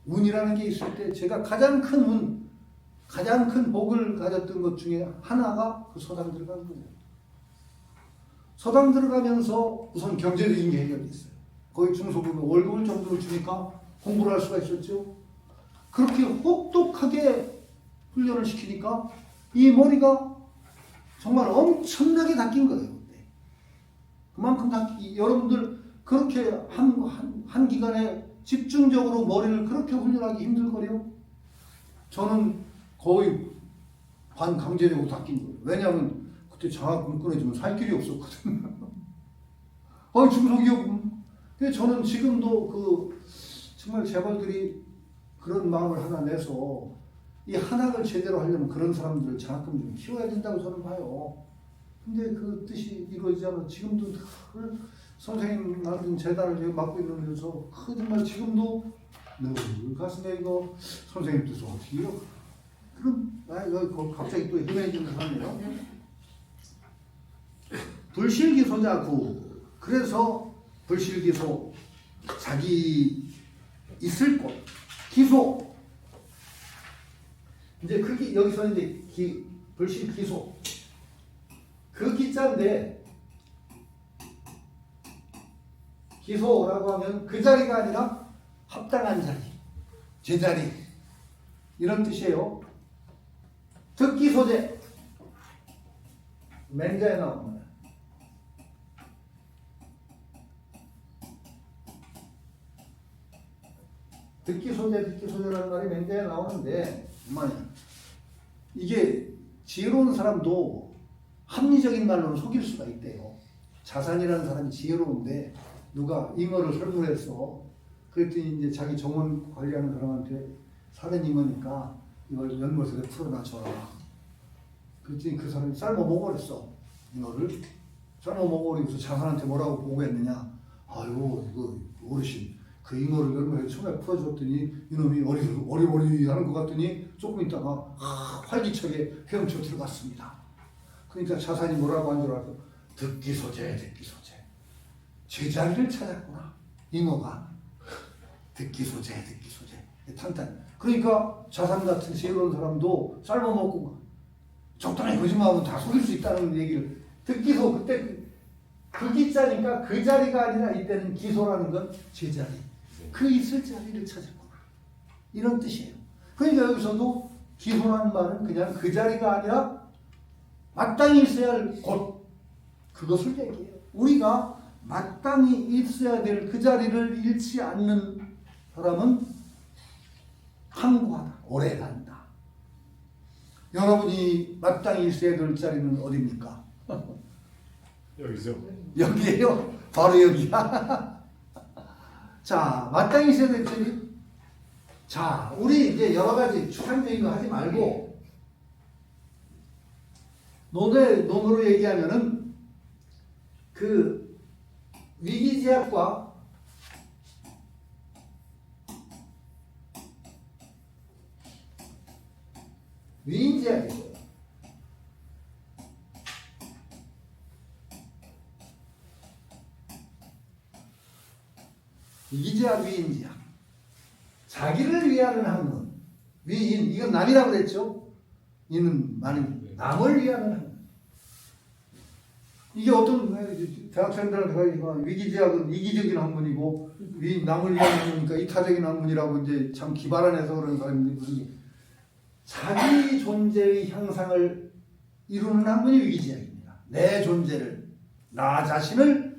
운이라는 게 있을 때 제가 가장 큰 운, 가장 큰 복을 가졌던 것 중에 하나가 그 서당 들어간 거예요. 서당 들어가면서 우선 경제적인 게 해결됐어요. 거의 중소기업 월급을 정도로 주니까 공부를 할 수가 있었죠. 그렇게 혹독하게 훈련을 시키니까 이 머리가 정말 엄청나게 닦인 거예요. 그때. 그만큼 여러분들 그렇게 한 기간에 집중적으로 머리를 그렇게 훈련하기 힘들거려? 저는 거의 반강제적으로 닦인 거예요. 왜냐하면 그때 장학금 끊어주면 살 길이 없었거든요. 중소기업. 근데 저는 지금도 정말 재벌들이 그런 마음을 하나 내서 이 한학을 제대로 하려면 그런 사람들을 장학금 좀 키워야 된다고 저는 봐요. 근데 그 뜻이 이루어지지 않아. 지금도 선생님 만든 재단을 제가 맡고 있는 데서 정말 지금도 늘 가슴에 이거 선생님 뜻을 어떻게 이러? 그럼 갑자기 또 희망해지는 사람이에요. 불실기소자 구. 그래서 불실기소 자기 있을 곳 기소. 이제 여기서 이제 불실기소 그 기자인데 기소라고 하면 그 자리가 아니라 합당한 자리, 제자리 이런 뜻이에요. 득기소재 맹자에 나옵니다. 득기소재라는 말이 맹자에 나오는데 이게 지혜로운 사람도 합리적인 말로는 속일 수가 있대요. 자산이라는 사람이 지혜로운데 누가 잉어를 설문해서 그랬더니 이제 자기 정원 관리하는 사람한테 사는 잉어니까 이걸 연못에 풀어놔줘라. 그랬더니 그 사람이 삶아 먹어버렸어. 잉어를 삶아 먹어버리고서 자산한테 뭐라고 보고했느냐. 아유 이거 어르신 그 잉어를 연못에 처음에 풀어줬더니 이놈이 어리버리 하는 것 같더니 조금 있다가 활기차게 헤엄쳐 들어갔습니다. 그러니까 자산이 뭐라고 한 줄 알고 득기소재 제자리를 찾았구나. 잉어가 득기소재 탄탄. 그러니까 자산 같은 지혜로운 사람도 삶아먹고 적당히 거짓말하면 다 속일 수 있다는 얘기를 득기소 그때 그 기자니까 그 자리가 아니라 이때는 기소라는 건 제자리. 그 있을 자리를 찾았구나. 이런 뜻이에요. 그러니까 여기서도 기소라는 말은 그냥 그 자리가 아니라 마땅히 있어야 할 곳. 그것을 얘기해요. 우리가 마땅히 있어야 될 그 자리를 잃지 않는 사람은 항구하다. 오래 간다. 여러분이 마땅히 있어야 될 자리는 어디입니까? 여기서 여기에요. 바로 여기야. 자, 마땅히 있어야 될 자리. 자, 우리 이제 여러 가지 추상적인 거 하지 말고 논으로 얘기하면은 그 위기제약과 위인제약이에요. 위기제약, 위인제약. 자기를 위하는 학문. 위인, 이건 남이라고 그랬죠? 이는 많은 남을 위하는 학문. 이게 어떤 대학생들한테 위기제약은 이기적인 학문이고 남을 위한 학문이니까 이타적인 학문이라고 이제 참 기발안해서 그런 사람들이 무슨 자기 존재의 향상을 이루는 학문이 위기제약입니다. 내 존재를 나 자신을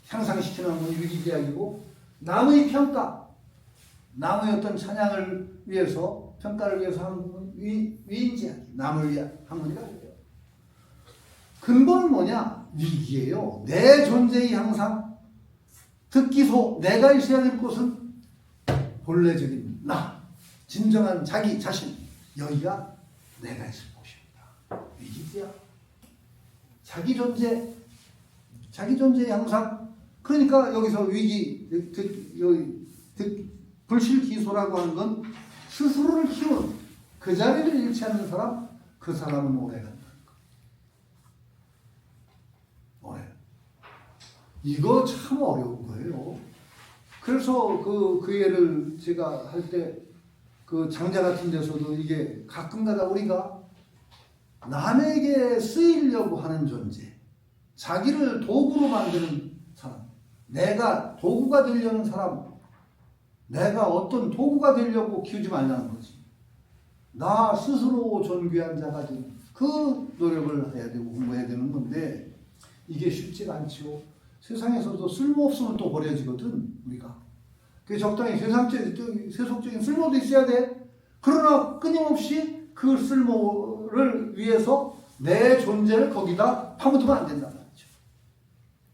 향상시키는 학문이 위기제약이고 남의 평가, 남의 어떤 찬양을 위해서 평가를 위해서 하는 학문은 위인제약, 남을 위한 학문이라고 해요. 근본은 뭐냐? 위기예요. 내 존재의 향상, 득기소, 내가 있어야 될 곳은 본래적인 나, 진정한 자기 자신, 여기가 내가 있을 곳입니다. 위기야. 자기 존재의 향상. 그러니까 여기서 불실기소라고 하는 건 스스로를 키우는 그 자리를 잃지 않는 사람, 그 사람은 오래 간다는 거. 이거 참 어려운 거예요. 그래서 그 예를 제가 할 때 그 장자 같은 데서도 이게 가끔가다 우리가 남에게 쓰이려고 하는 존재, 자기를 도구로 만드는 사람, 내가 도구가 되려는 사람, 내가 어떤 도구가 되려고 키우지 말라는 거지. 나 스스로 존귀한 자가 되는 그 노력을 해야 되고 공부해야 되는 건데 이게 쉽지가 않지요. 세상에서도 쓸모없으면 또 버려지거든 우리가. 그 적당히 세속적인 쓸모도 있어야 돼. 그러나 끊임없이 그 쓸모를 위해서 내 존재를 거기다 파묻으면 안 된다는 말이죠.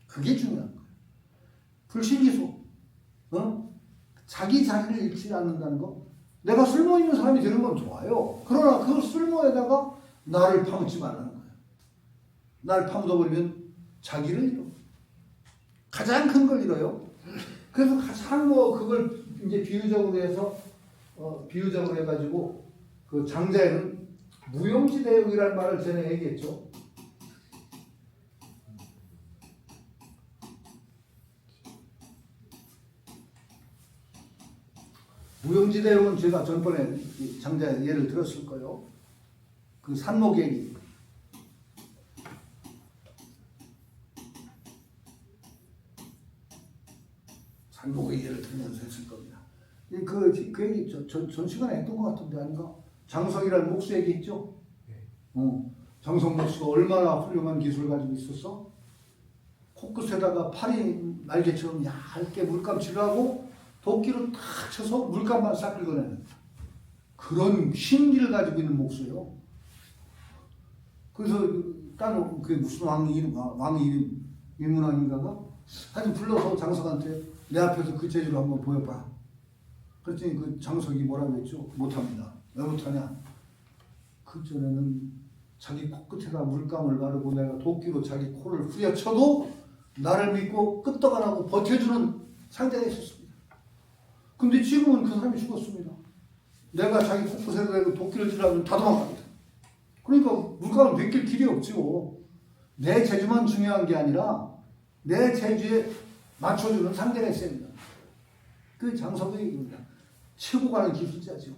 그게 중요한 거예요. 불신기소. 자기 자리를 잃지 않는다는 거. 내가 쓸모 있는 사람이 되는 건 좋아요. 그러나 그 쓸모에다가 나를 파묻지 말라는 거예요. 나를 파묻어버리면 자기를 잃어. 가장 큰 걸 잃어요. 그래서 가장 그걸 이제 비유적으로 해서 비유적으로 해가지고 그 장자에는 무용지대역이라는 말을 전에 얘기했죠. 무용지대역은 제가 전번에 장자 예를 들었을 거예요. 그 산모객이 산모객 예를 들면서 했을 겁니다. 그 얘기 전 시간에 했던 것 같은데 아닌가? 장성이라는 목수 얘기 있죠? 장성 목수가 얼마나 훌륭한 기술을 가지고 있었어? 코끝에다가 팔이 날개처럼 얇게 물감칠을 하고 도끼로 탁 쳐서 물감만 싹 긁어내는 그런 신기를 가지고 있는 목수예요. 그래서 딴 그 무슨 왕 이름 임문왕인가가 하여튼 불러서 장석한테 내 앞에서 그 재주를 한번 보여봐. 그랬더니 그 장석이 뭐라고 했죠? 못합니다. 왜 못하냐? 그 전에는 자기 코끝에다 물감을 바르고 내가 도끼로 자기 코를 후려쳐도 나를 믿고 끄떡 안하고 버텨주는 상대가 있었습니다. 근데 지금은 그 사람이 죽었습니다. 내가 자기 코끝에다 도끼를 찔러면 다 도망갑니다. 그러니까 물감을 벗길 길이 없죠. 내 재주만 중요한 게 아니라 내 재주에 맞춰주는 상대가 있어야 됩니다. 그 장석이 최고 가는 기술자죠.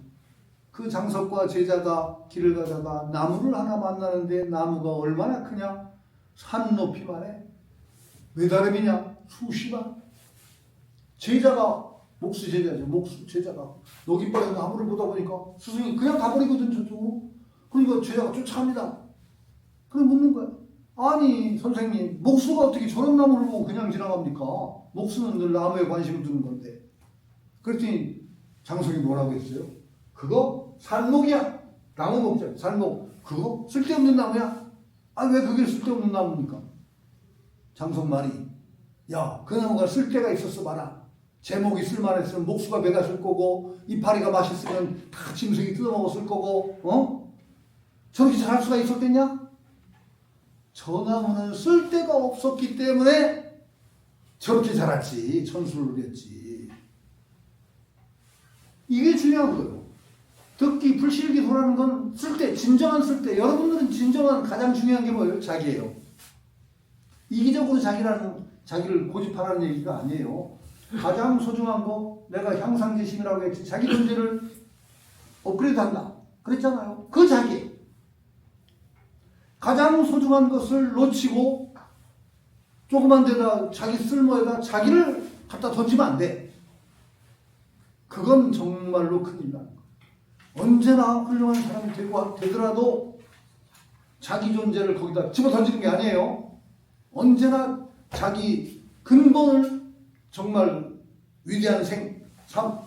그 장석과 제자가 길을 가다가 나무를 하나 만나는데 나무가 얼마나 크냐? 산 높이만해. 몇 아름이냐? 수십안. 제자가 목수 제자죠. 목수 제자가 녹이바에서 나무를 보다 보니까 스승이 그냥 가버리거든 저쪽으로. 그러니까 제자가 쫓아갑니다. 그럼 묻는 거야. 아니 선생님 목수가 어떻게 저런 나무를 보고 그냥 지나갑니까? 목수는 늘 나무에 관심을 두는 건데. 그랬더니 장성이 뭐라고 했어요? 그거 산목이야. 나무 목자 산목. 그거 쓸데없는 나무야. 아 왜 그게 쓸데없는 나무입니까? 장성 말이 야 그 나무가 쓸데가 있었어 봐라. 제목이 쓸만했으면 목수가 매갔을 거고 이파리가 맛있으면 다 짐승이 뜯어먹었을 거고 저렇게 잘할 수가 있었겠냐? 저 나무는 쓸데가 없었기 때문에 저렇게 자랐지. 천수를 누렸지. 이게 중요한 거예요. 덕기, 불실기소라는 건 쓸데, 진정한 쓸데. 여러분들은 진정한 가장 중요한 게 뭐예요? 자기예요. 이기적으로 자기를 고집하라는 얘기가 아니에요. 가장 소중한 거, 내가 향상지심이라고 했지. 자기 존재를 업그레이드 한다. 그랬잖아요. 그 자기. 가장 소중한 것을 놓치고 조그만 데다 자기 쓸모에다 자기를 갖다 던지면 안 돼. 그건 정말로 큰일 나는 거예요. 언제나 훌륭한 사람이 되더라도 자기 존재를 거기다 집어 던지는 게 아니에요. 언제나 자기 근본을 정말 위대한 삶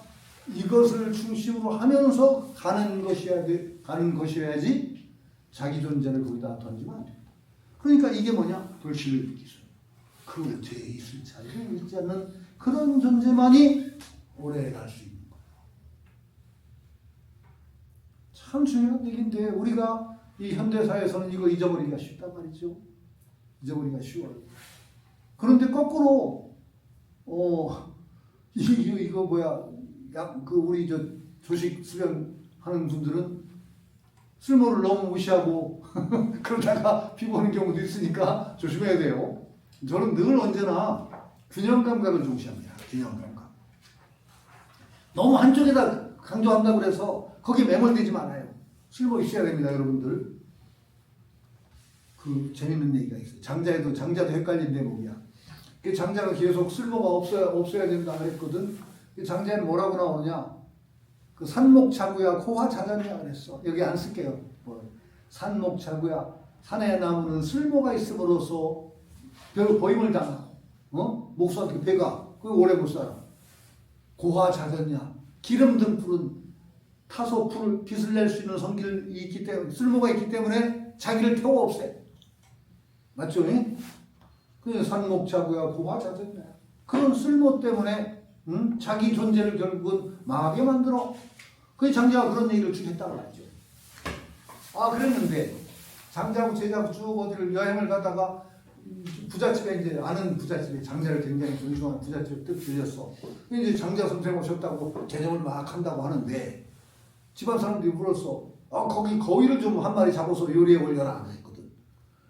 이것을 중심으로 하면서 가는 것이어야지 자기 존재를 거기다 던지면 안 됩니다. 그러니까 이게 뭐냐? 불실기소. 그 죄에 있을 자리를 잃지 않는 그런 존재만이 오래 갈 수 있는 거예요. 참 중요한 얘기인데 우리가 이 현대사에서는 이거 잊어버리기가 쉽단 말이죠. 잊어버리기가 쉬워요. 그런데 거꾸로 이거 뭐야? 우리 조식 수련하는 분들은 쓸모를 너무 무시하고 그러다가 피보는 경우도 있으니까 조심해야 돼요. 저는 늘 언제나 균형 감각을 중시합니다. 균형 감각. 너무 한쪽에다 강조한다고 해서 거기에 매몰되지 말아요. 쓸모 있어야 됩니다, 여러분들. 그 재밌는 얘기가 있어요. 장자도 헷갈린 대목이야. 그 장자가 계속 쓸모가 없어야 된다 그랬거든. 그 장자는 뭐라고 나오냐? 그 산목자구야 고화자전이야 그랬어. 여기 안 쓸게요. 산목자구야, 산의 나무는 쓸모가 있음으로써 별 보임을 당하고, 목수한테 배가 그 오래 못 살아. 고화자전이야, 기름 등불은 타서 빛을 낼 수 있는 성질이 있기 때문에, 쓸모가 있기 때문에 자기를 태워 없애. 맞죠? 그 산목자구야 고화자전이야. 그런 쓸모 때문에 자기 존재를 결국은 망하게 만들어. 그 장자가 그런 얘기를 쭉 했다고 하죠. 그랬는데 장자하고 제자하고 쭉 어디를 여행을 가다가 부잣집에 이제 아는 부잣집에 장자를 굉장히 존중하는 부잣집에 뜻 들렸어. 이제 장자 선생 오셨다고 개정을 막 한다고 하는데 집안 사람들이 물었어. 거기 거위를 좀 한 마리 잡아서 요리에 올려라 그랬거든.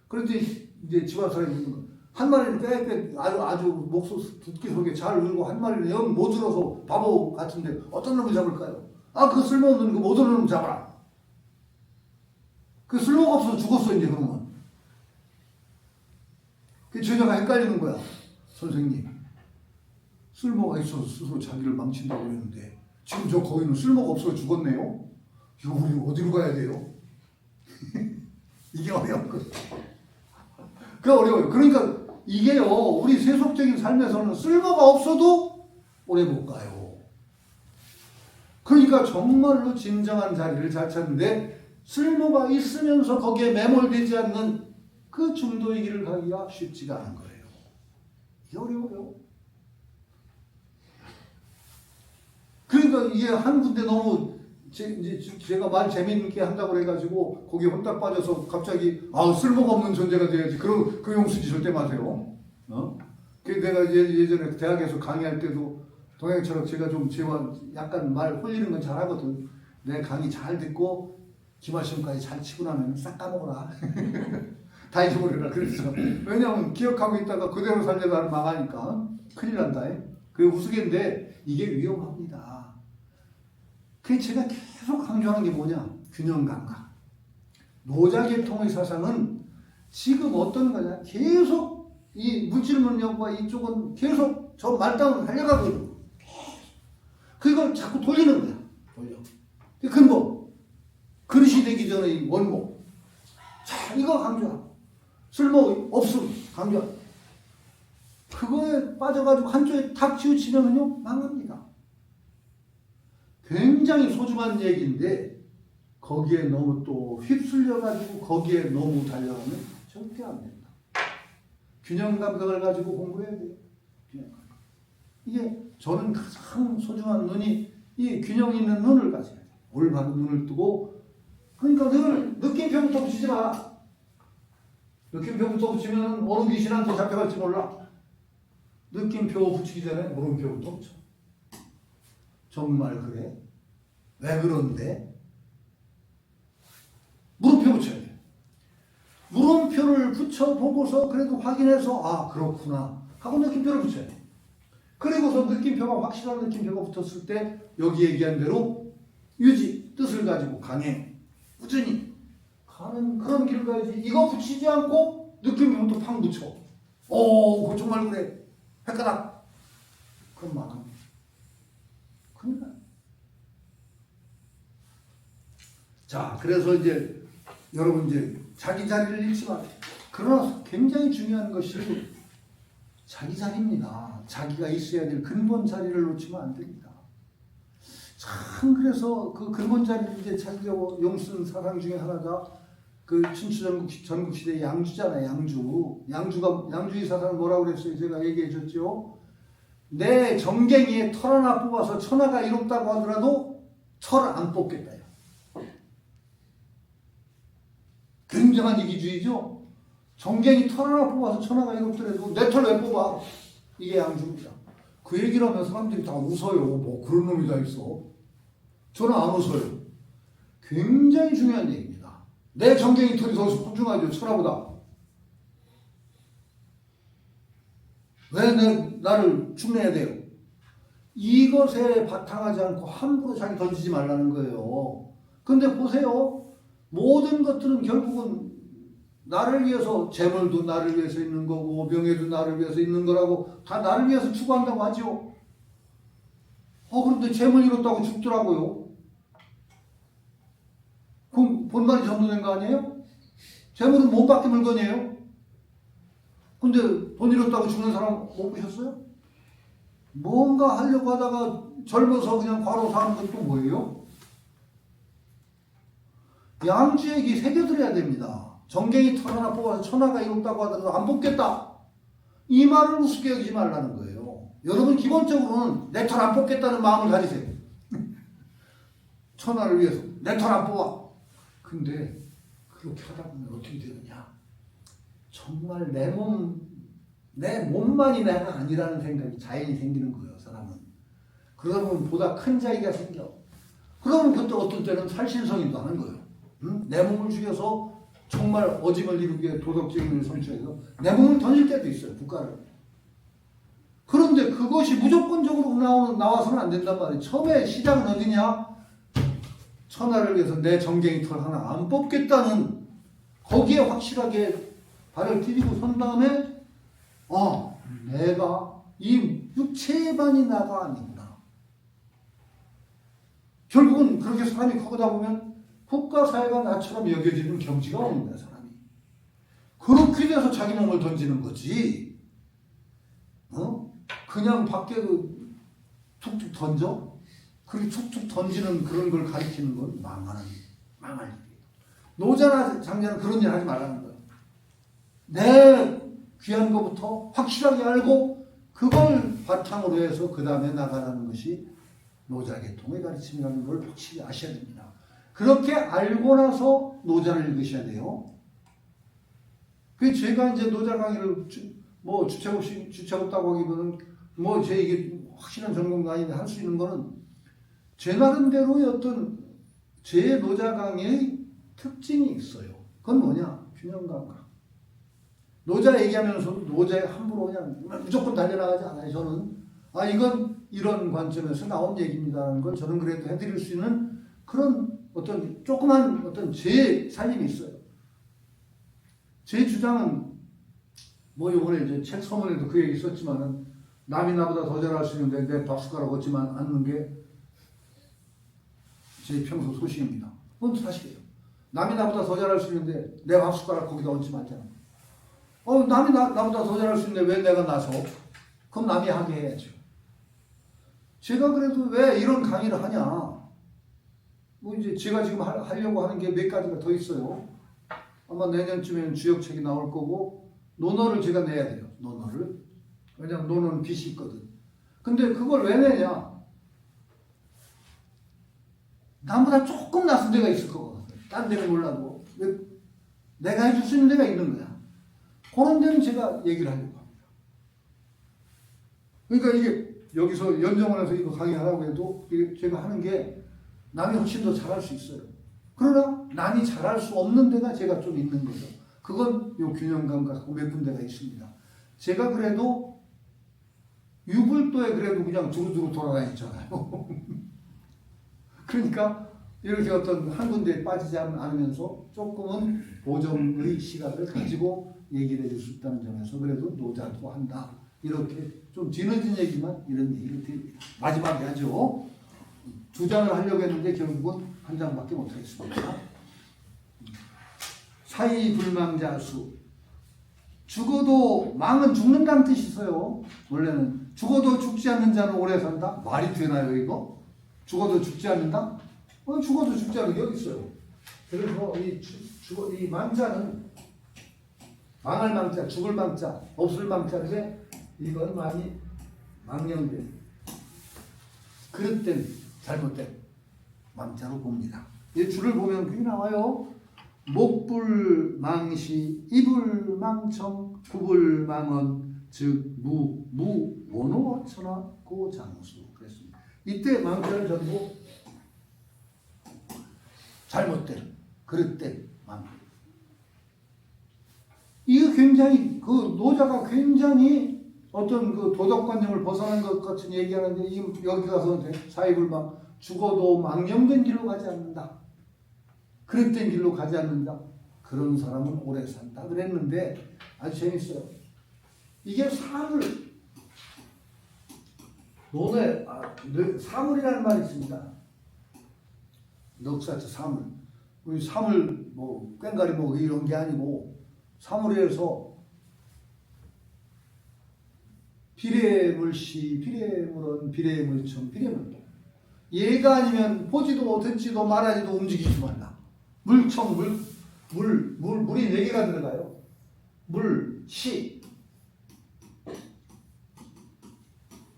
그런데 이제 집안 사람이 한 마리는 빼빼 아주 목소리 듣기 속에 잘 울고 한 마리는 영 못 들어서 바보 같은데 어떤 놈을 잡을까요? 그 쓸모없는 그 못 오는 놈 잡아라. 그 쓸모가 없어서 죽었어 이제 그러면. 그 제자가 헷갈리는 거야. 선생님, 쓸모가 있어서 스스로 자기를 망친다고 그랬는데 지금 저 거위는 쓸모가 없어서 죽었네요. 이거 우리 어디로 가야 돼요? 이게 어려웠거든. 그 어려워요. 그러니까 이게요, 우리 세속적인 삶에서는 쓸모가 없어도 오래 못 가요. 그러니까 정말로 진정한 자리를 잘 찾는데 쓸모가 있으면서 거기에 매몰되지 않는 그 중도의 길을 가기가 쉽지가 않은 거예요. 이게 어려워요. 그러니까 이게 한 군데 너무 제가 말 재미있게 한다고 그래가지고 거기에 혼딱 빠져서 갑자기 쓸모가 없는 존재가 돼야지. 그 용수지 절대 마세요. 내가 예전에 대학에서 강의할 때도 동양처럼 제가 좀 약간 말 홀리는 건 잘하거든. 내 강의 잘 듣고 기말시험까지 잘 치고 나면 싹 까먹어라. 다 잊어버려라 그랬어. 왜냐하면 기억하고 있다가 그대로 살려다 망하니까 큰일 난다. 그게 우스갯인데 이게 위험합니다. 그게 제가 계속 강조하는 게 뭐냐? 균형 감각. 노자계통의 사상은 지금 어떤 거냐? 계속 이 물질문명과 이쪽은 계속 저 말단을 하려고 있는 거야. 그걸 자꾸 돌리는 거야. 돌려. 그 근본. 그릇이 되기 전의 원목. 자, 이거 강조하고. 쓸모 없음 강조하고. 그거에 빠져가지고 한쪽에 탁 치우치면요, 망합니다. 굉장히 소중한 얘기인데 거기에 너무 또 휩쓸려가지고 거기에 너무 달려가면 절대 안 된다. 균형 감각을 가지고 공부해야 돼요. 균형 감각. 이게 저는 가장 소중한 눈이 이 균형 있는 눈을 가져야 돼요. 올바른 눈을 뜨고, 그러니까 늘 느낌표부터 붙이지 마. 느낌표부터 붙이면 어느 귀신한테 잡혀갈지 몰라. 느낌표 붙이기 전에 물음표부터 붙여. 정말 그래? 왜 그런데? 물음표 붙여야 돼. 물음표를 붙여보고서 그래도 확인해서 그렇구나 하고 느낌표를 붙여야 돼. 그리고서 느낌표가 확실한 느낌표가 붙었을 때 여기 얘기한 대로 유지, 뜻을 가지고 강해, 꾸준히 가는 그런 길을 가야지. 이거 붙이지 않고 느낌표부터 팡 붙여. 그거 정말 그래. 헷갈락. 그럼 망합니다. 큰일 나요. 자, 그래서 이제 여러분 이제 자기 자리를 잃지 마세요. 그러나 굉장히 중요한 것이 자기 자리입니다. 자기가 있어야 될 근본 자리를 놓치면 안 됩니다. 참 그래서 그 근본 자리를 이제 찾으려고 용쓴 사상 중에 하나가 그 춘추 전국시대 양주잖아요. 양주의 사상은 뭐라고 그랬어요? 제가 얘기해 줬죠. 내 정갱이에 털 하나 뽑아서 천하가 이롭다고 하더라도 털을 안 뽑겠다. 굉장한 이기주의죠. 정갱이 털 하나 뽑아서 천하가 이롭더라도 내 털 왜 뽑아? 이게 양주입니다. 그 얘기를 하면 사람들이 다 웃어요. 뭐 그런 놈이 다 있어. 저는 안 웃어요. 굉장히 중요한 얘기입니다. 내 정갱이 털이 더 소중하죠. 천하보다. 왜 나를 축내야 돼요? 이것에 바탕하지 않고 함부로 자기 던지지 말라는 거예요. 근데 보세요. 모든 것들은 결국은 나를 위해서, 재물도 나를 위해서 있는 거고 명예도 나를 위해서 있는 거라고 다 나를 위해서 추구한다고 하죠. 그런데 재물 잃었다고 죽더라고요. 그럼 본말이 전도된 거 아니에요? 재물은 몸밖에 물건이에요. 근데 돈 잃었다고 죽는 사람 못 보셨어요? 뭔가 하려고 하다가 젊어서 그냥 과로 사는 것도 뭐예요? 양주액이 새겨들어야 됩니다. 정갱이 털 하나 뽑아서 천하가 이롭다고 하더라도 안 뽑겠다. 이 말을 우습게 여기지 말라는 거예요. 여러분 기본적으로는 내 털 안 뽑겠다는 마음을 가지세요. 천하를 위해서 내 털 안 뽑아. 근데 그렇게 하다 보면 어떻게 되느냐? 정말 내 몸만이 내가 아니라는 생각이 자연히 생기는 거예요, 사람은. 그러다 보면 보다 큰 자기가 생겨. 그러면 그때 어떤 때는 살신성인도 하는 거예요. 응? 내 몸을 죽여서 정말 어짐을 이루기 위해 도덕적인 걸 선취해서 내 몸을 던질 때도 있어요, 국가를. 그런데 그것이 무조건적으로 나와서는 안 된단 말이에요. 처음에 시작은 어디냐? 천하를 위해서 내 정갱이 털 하나 안 뽑겠다는, 거기에 확실하게 발을 디디고 선 다음에 내가 이 육체만이 나가 아니구나. 결국은 그렇게 사람이 커가다 보면 국가 사회가 나처럼 여겨지는 경지가 오는 거야, 사람이. 그렇게 돼서 자기 몸을 던지는 거지. 그냥 밖에 툭툭 던져? 그렇게 툭툭 던지는 그런 걸 가리키는 건 망할 일이에요. 노자나 장자는 그런 일 하지 말라는 거예요. 내 귀한 것부터 확실하게 알고 그걸 바탕으로 해서 그 다음에 나가라는 것이 노자계통의 가르침이라는 걸 확실히 아셔야 됩니다. 그렇게 알고 나서 노자를 읽으셔야 돼요. 그 제가 이제 노자 강의를 주체없다고 하기보다는 제 이게 확실한 전공도 아닌데 할 수 있는 거는 제 나름대로의 어떤 제 노자 강의의 특징이 있어요. 그건 뭐냐? 균형 감각. 노자 얘기하면서도 노자에 함부로 그냥 무조건 달려나가지 않아요. 저는 이건 이런 관점에서 나온 얘기입니다라는 걸 저는 그래도 해드릴 수 있는 그런 어떤 조그만 어떤 제 살림이 있어요. 제 주장은 이번에 이제 책 서문에도 그 얘기 썼지만은 남이 나보다 더 잘할 수 있는데 내 밥숟가락 얻지만 않는 게 제 평소 소식입니다. 그건 사실이에요. 남이 나보다 더 잘할 수 있는데 내 밥숟가락 거기다 얹지 않잖아. 남이 나보다 더 잘할 수 있는데 왜 내가 나서? 그럼 남이 하게 해야죠. 제가 그래도 왜 이런 강의를 하냐? 이제 제가 지금 하려고 하는 게 몇 가지가 더 있어요. 아마 내년쯤에는 주역책이 나올 거고, 논어를 제가 내야 돼요. 논어를. 왜냐면 논어는 빚이 있거든. 근데 그걸 왜 내냐? 나보다 조금 낯선 데가 있을 거거든. 딴 데는 몰라도. 내가 해줄 수 있는 데가 있는 거야. 그런 데는 제가 얘기를 하려고 합니다. 그러니까 이게 여기서 연정원에서 이거 강의하라고 해도 제가 하는 게 남이 훨씬 더 잘할 수 있어요. 그러나 남이 잘할 수 없는 데가 제가 좀 있는 거죠. 그건 요 균형감각 몇 군데가 있습니다. 제가 그래도 유불도에 그래도 그냥 두루두루 돌아다녔잖아요. 그러니까 이렇게 어떤 한 군데에 빠지지 않으면서 조금은 보정의 시각을 가지고 얘기를 해줄 수 있다는 점에서 그래도 노자도 한다. 이렇게 좀 뒤늦은 얘기만 이런 얘기를 드립니다. 마지막에 하죠. 2장을 하려고 했는데 결국은 1장밖에 못하겠습니다. 사이불망자수. 죽어도 망은 죽는다는 뜻이 있어요. 원래는 죽어도 죽지 않는 자는 오래 산다. 말이 되나요 이거? 죽어도 죽지 않는다? 죽어도 죽지 않는 게 여기 있어요. 그래서 이 망자는 망할 망자, 죽을 망자, 없을 망자인데 이건 많이 망령된, 그릇된, 잘못된 망자로 봅니다. 이 줄을 보면 그게 나와요. 목불망시, 이불망청, 구불망언, 즉 원호천하 고장수 그랬습니다. 이때 망자를 전부 잘못된, 그릇된 망. 이거 굉장히 그 노자가 굉장히 어떤 그 도덕관념을 벗어난 것 같은 얘기하는데 여기 가서 사회불망 죽어도 망령된 길로 가지 않는다. 그릇된 길로 가지 않는다. 그런 사람은 오래 산다. 그랬는데 아주 재밌어요. 이게 사물, 사물이라는 말이 있습니다. 넉사처 사물. 우리 사물 뭐 꽹가리 뭐 이런 게 아니고 사물에서 비례물시, 비례물은, 비례물청, 비례물동. 얘가 아니면 보지도 듣지도 말하지도 움직이지 말라. 물청, 물이 4개가 들어가요. 물, 시,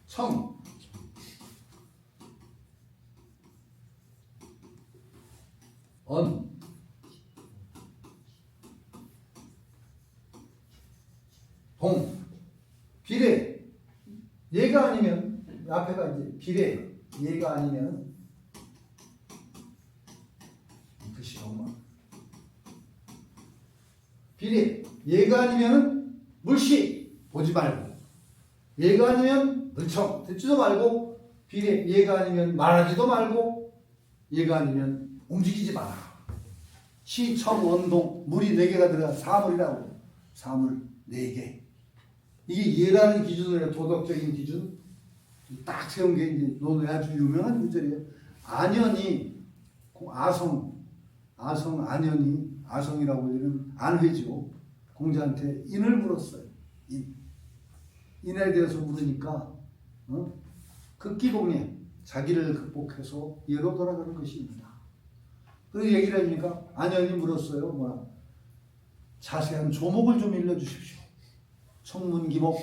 청, 언, 동, 비례. 얘가 아니면 앞에가 이제 비례. 얘가 아니면 글씨 엄마. 비례. 얘가 아니면 물시 보지 말고. 얘가 아니면 물청 듣지도 말고. 비례. 얘가 아니면 말하지도 말고. 얘가 아니면 움직이지 마라. 시, 청, 원동 물이 4개가 들어가 사물이라고. 사물 4개. 이게 예라는 기준으로 도덕적인 기준 딱 세운 게 이제 논어의 아주 유명한 구절이에요. 안현이 안현이 아성이라고 하는 안회죠. 공자한테 인을 물었어요. 인에 대해서 물으니까 극기봉에 자기를 극복해서 예로 돌아가는 것입니다. 그래서 얘기를 하니까 안현이 물었어요. 뭐야? 자세한 조목을 좀 일러주십시오. 청문기목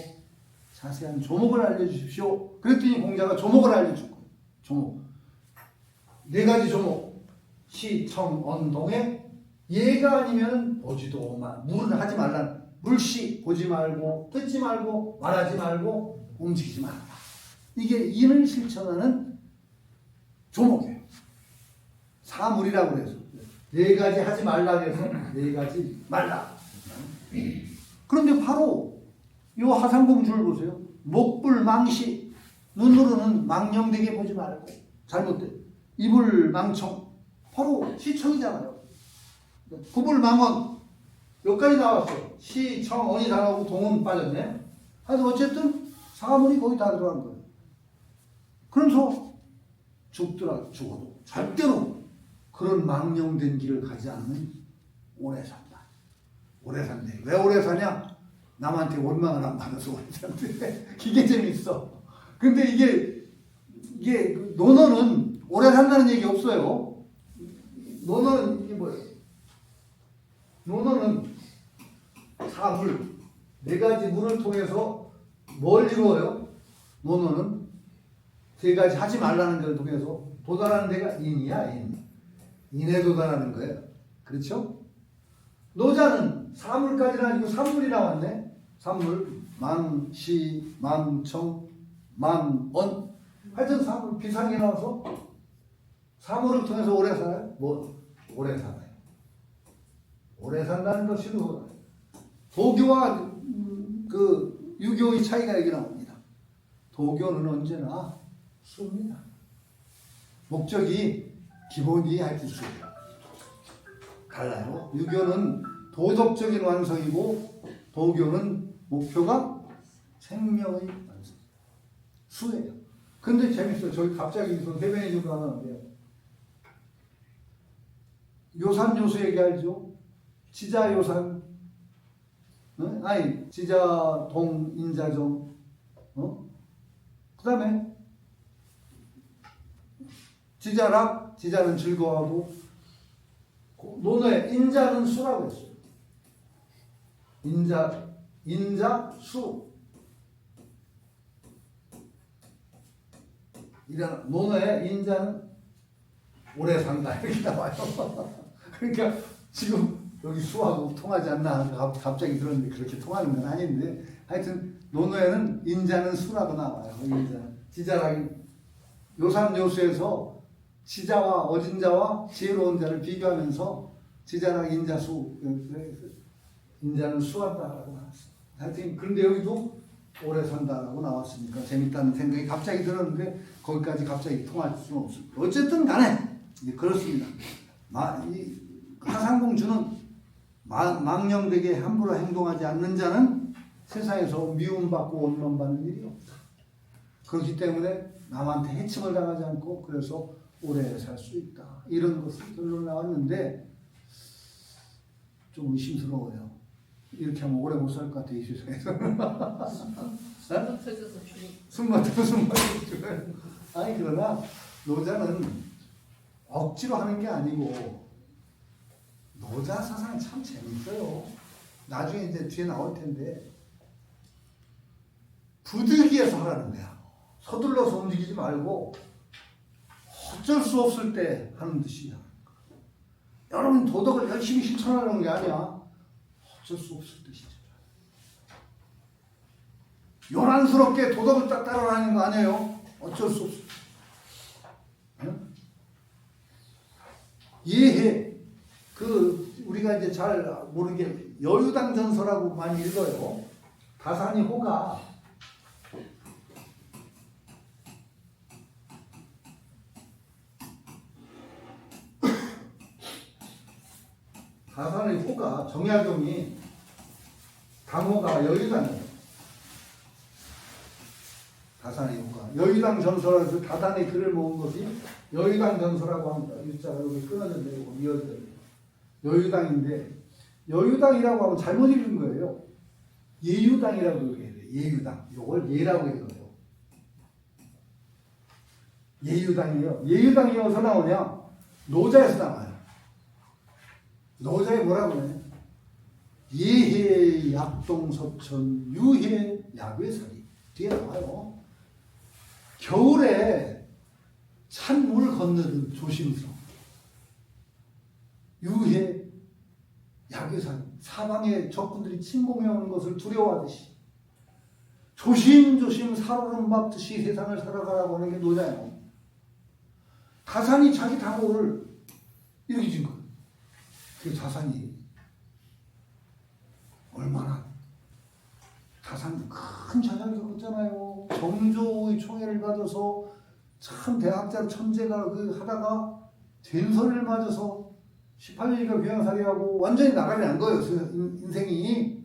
자세한 조목을 알려주십시오. 그랬더니 공자가 조목을 알려줬고 조목 4가지 조목 시, 청, 언, 동에 얘가 아니면 보지도 물은 하지 말라. 물시 보지 말고 듣지 말고 말하지 말고 움직이지 말라. 이게 인을 실천하는 조목이에요. 사물이라고 해서 4가지 하지 말라 그래서 4가지 말라. 그런데 바로 이 하상공주를 보세요. 목불 망시 눈으로는 망령되게 보지 말고 잘못돼. 입을 망청 바로 시청이잖아요. 구불 망언 여기까지 나왔어요. 시, 청, 언이 다 나오고 동은 빠졌네. 하여튼 어쨌든 사물이 거의 다 들어간 거예요. 그러면서 죽어도 절대로 그런 망령된 길을 가지 않는 오래 산다. 오래 산대. 왜 오래 사냐? 남한테 원망을 안 받아서 오래 산대. 이게 재밌어. 근데 이게 논어는 오래 산다는 얘기 없어요. 논어는 이게 뭐예요? 논어는 사물 4가지 물을 통해서 뭘 이루어요? 논어는 3가지 하지 말라는 것을 통해서 도달하는 데가 인이야. 인에 도달하는 거예요. 그렇죠? 노자는 사물까지는 아니고 산물이 나왔네. 산물 망시, 망청, 망언 하여튼 사물 비상이 나와서 사물을 통해서 오래 살아요. 뭐 오래 살아요. 오래 산다는 것이 도교와 그 유교의 차이가 여기 나옵니다. 도교는 언제나 수입니다. 목적이 기본이 하여튼 수예요. 달라요. 유교는 도덕적인 완성이고 도교는 목표가 생명의 완성. 수예요. 근데 재밌어요. 저기 갑자기 대변인 좀 나왔는데요. 요산요수 얘기하죠. 지자요산, 아니 지자동 인자정, 그 다음에 지자락, 지자는 즐거워하고 논어에 인자는 수라고 했어요. 인자, 수. 이런 논어에 인자는 오래 산다 이렇게 나와요. 그러니까 지금 여기 수하고 통하지 않나 갑자기 들었는데 그렇게 통하는 건 아닌데 하여튼 논어에는 인자는 수라고 나와요. 인자. 지자락이 요산요수에서 지자와 어진자와 지혜로운 자를 비교하면서 지자락 인자수 인자는 수한다라고 나왔어요. 하여튼 그런데 여기도 오래 산다라고 나왔으니까 재밌다는 생각이 갑자기 들었는데 거기까지 갑자기 통할 수는 없습니다. 어쨌든 간에 그렇습니다. 이 하상공주는 망령되게 함부로 행동하지 않는 자는 세상에서 미움받고 원망받는 일이 없다. 그렇기 때문에 남한테 해침을 당하지 않고 그래서 오래 살 수 있다. 이런 것이 결론 나왔는데 좀 의심스러워요. 이렇게 하면 오래 못 살 것 같아, 이 세상에서. 숨 터져서 죽을. 숨 맞춰서 죽어요. 아니, 그러나 노자는 억지로 하는 게 아니고 노자 사상 참 재밌어요. 나중에 이제 뒤에 나올 텐데 부득이해서 하라는 거야. 서둘러서 움직이지 말고 어쩔 수 없을 때 하는 듯이. 여러분 도덕을 열심히 실천하는 게 아니야. 어쩔 수 없을 때 실천. 요란스럽게 도덕을 딱 따라다니는 거 아니에요. 어쩔 수 없어. 응? 이해해. 우리가 이제 잘 모르는 게 여유당 전서라고 많이 읽어요. 다산이 호가 정약용이 당호가 여유당이에요. 다산의 호가 여유당 전서라서 다산의 글을 모은 것이 여유당 전서라고 합니다. 일자가 여기 끊어졌네요. 이어져요. 여유당인데 여유당이라고 하면 잘못 읽은 거예요. 예유당이라고 읽어야 돼요. 예유당. 이걸 예라고 읽어요. 예유당이에요. 예유당이 어디서 나오냐? 노자에서 나와요. 노자에 뭐라고 해? 예해 약동서천 유해 야괴살이 뒤에 나와요. 겨울에 찬물 건너는 조심스러워. 유해 야괴살 사방에 적군들이 침공해 오는 것을 두려워하듯이 조심조심 살오름 밟듯이 세상을 살아가라고 하는 게 노자예요. 다산이 자기 당호를 이렇게 진 거예요. 그 다산이 얼마나 다산 큰 전향을 겪었잖아요. 정조의 총애를 받아서 참 대학자로 천재가 하다가 된선을 맞아서 18년이니까 귀양살이하고 완전히 나가리 난 거예요. 인생이.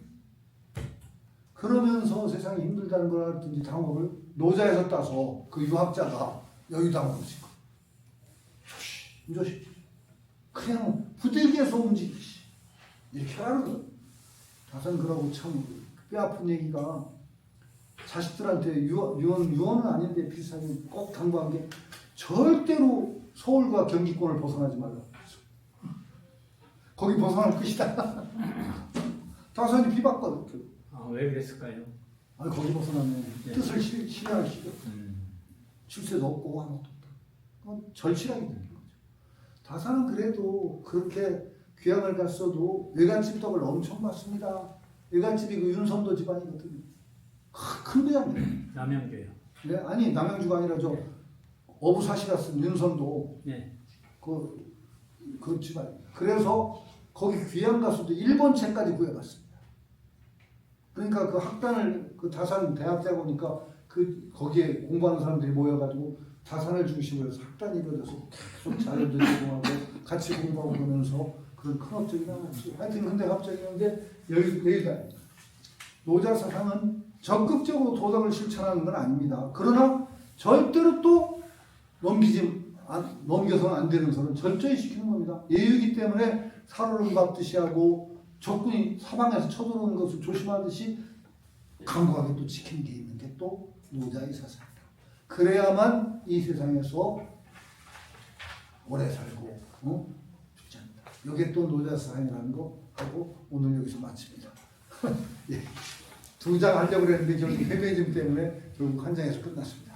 그러면서 세상이 힘들다는 걸 알았더니 당호를 노자에서 따서 그 유학자가 여유당으로 친 거예요. 조심. 그냥 부들기에서 움직이시. 이렇게 하라는 거예요. 다산 그러고 참 뼈아픈 얘기가 자식들한테 유언은 아닌데 비슷하게 꼭 당부한 게 절대로 서울과 경기권을 벗어나지 말라고. 거기 벗어나면 끝이다. 다산이 비박거든. 왜 그랬을까요? 아니 거기 벗어나면 네. 뜻을 실현하시죠. 출세도 없고 아무것도 없다. 절실하게 되는 거죠. 다산은 그래도 그렇게 귀향을 갔어도 외갓집 덕을 엄청 받습니다. 외갓집이 그 윤선도 집안이거든요. 큰 배양이에요. 남양주요. 네? 아니 남양주가 아니라 저 어부사시가 쓴 윤선도 네. 그 집안입니다. 그래서 거기 귀향 갔어도 일본체까지 구해봤습니다. 그러니까 그 학단을 그 다산 대학자 보니까 거기에 공부하는 사람들이 모여가지고 다산을 중심으로 해서 학단이 이루어져서 계속 자료들 제공하고 같이 공부하고 그러면서 그런 큰 업적이 나왔죠. 하여튼 근데 갑자기 근데 여기가 노자 사상은 적극적으로 도덕을 실천하는 건 아닙니다. 그러나 절대로 또 넘겨서는 안 되는 선은 철저히 시키는 겁니다. 예유이기 때문에 살오름 밟듯이 하고 적군이 사방에서 쳐들어오는 것을 조심하듯이 강고하게 또 지키는 게 있는 게 또 노자의 사상이다. 그래야만 이 세상에서 오래 살고 죽지 않는다. 이게 또 노자 사상이라는 거 하고 오늘 여기서 마칩니다. 예. 2장 하려고 그랬는데 결국 페미니즘 때문에 결국 한 장에서 끝났습니다.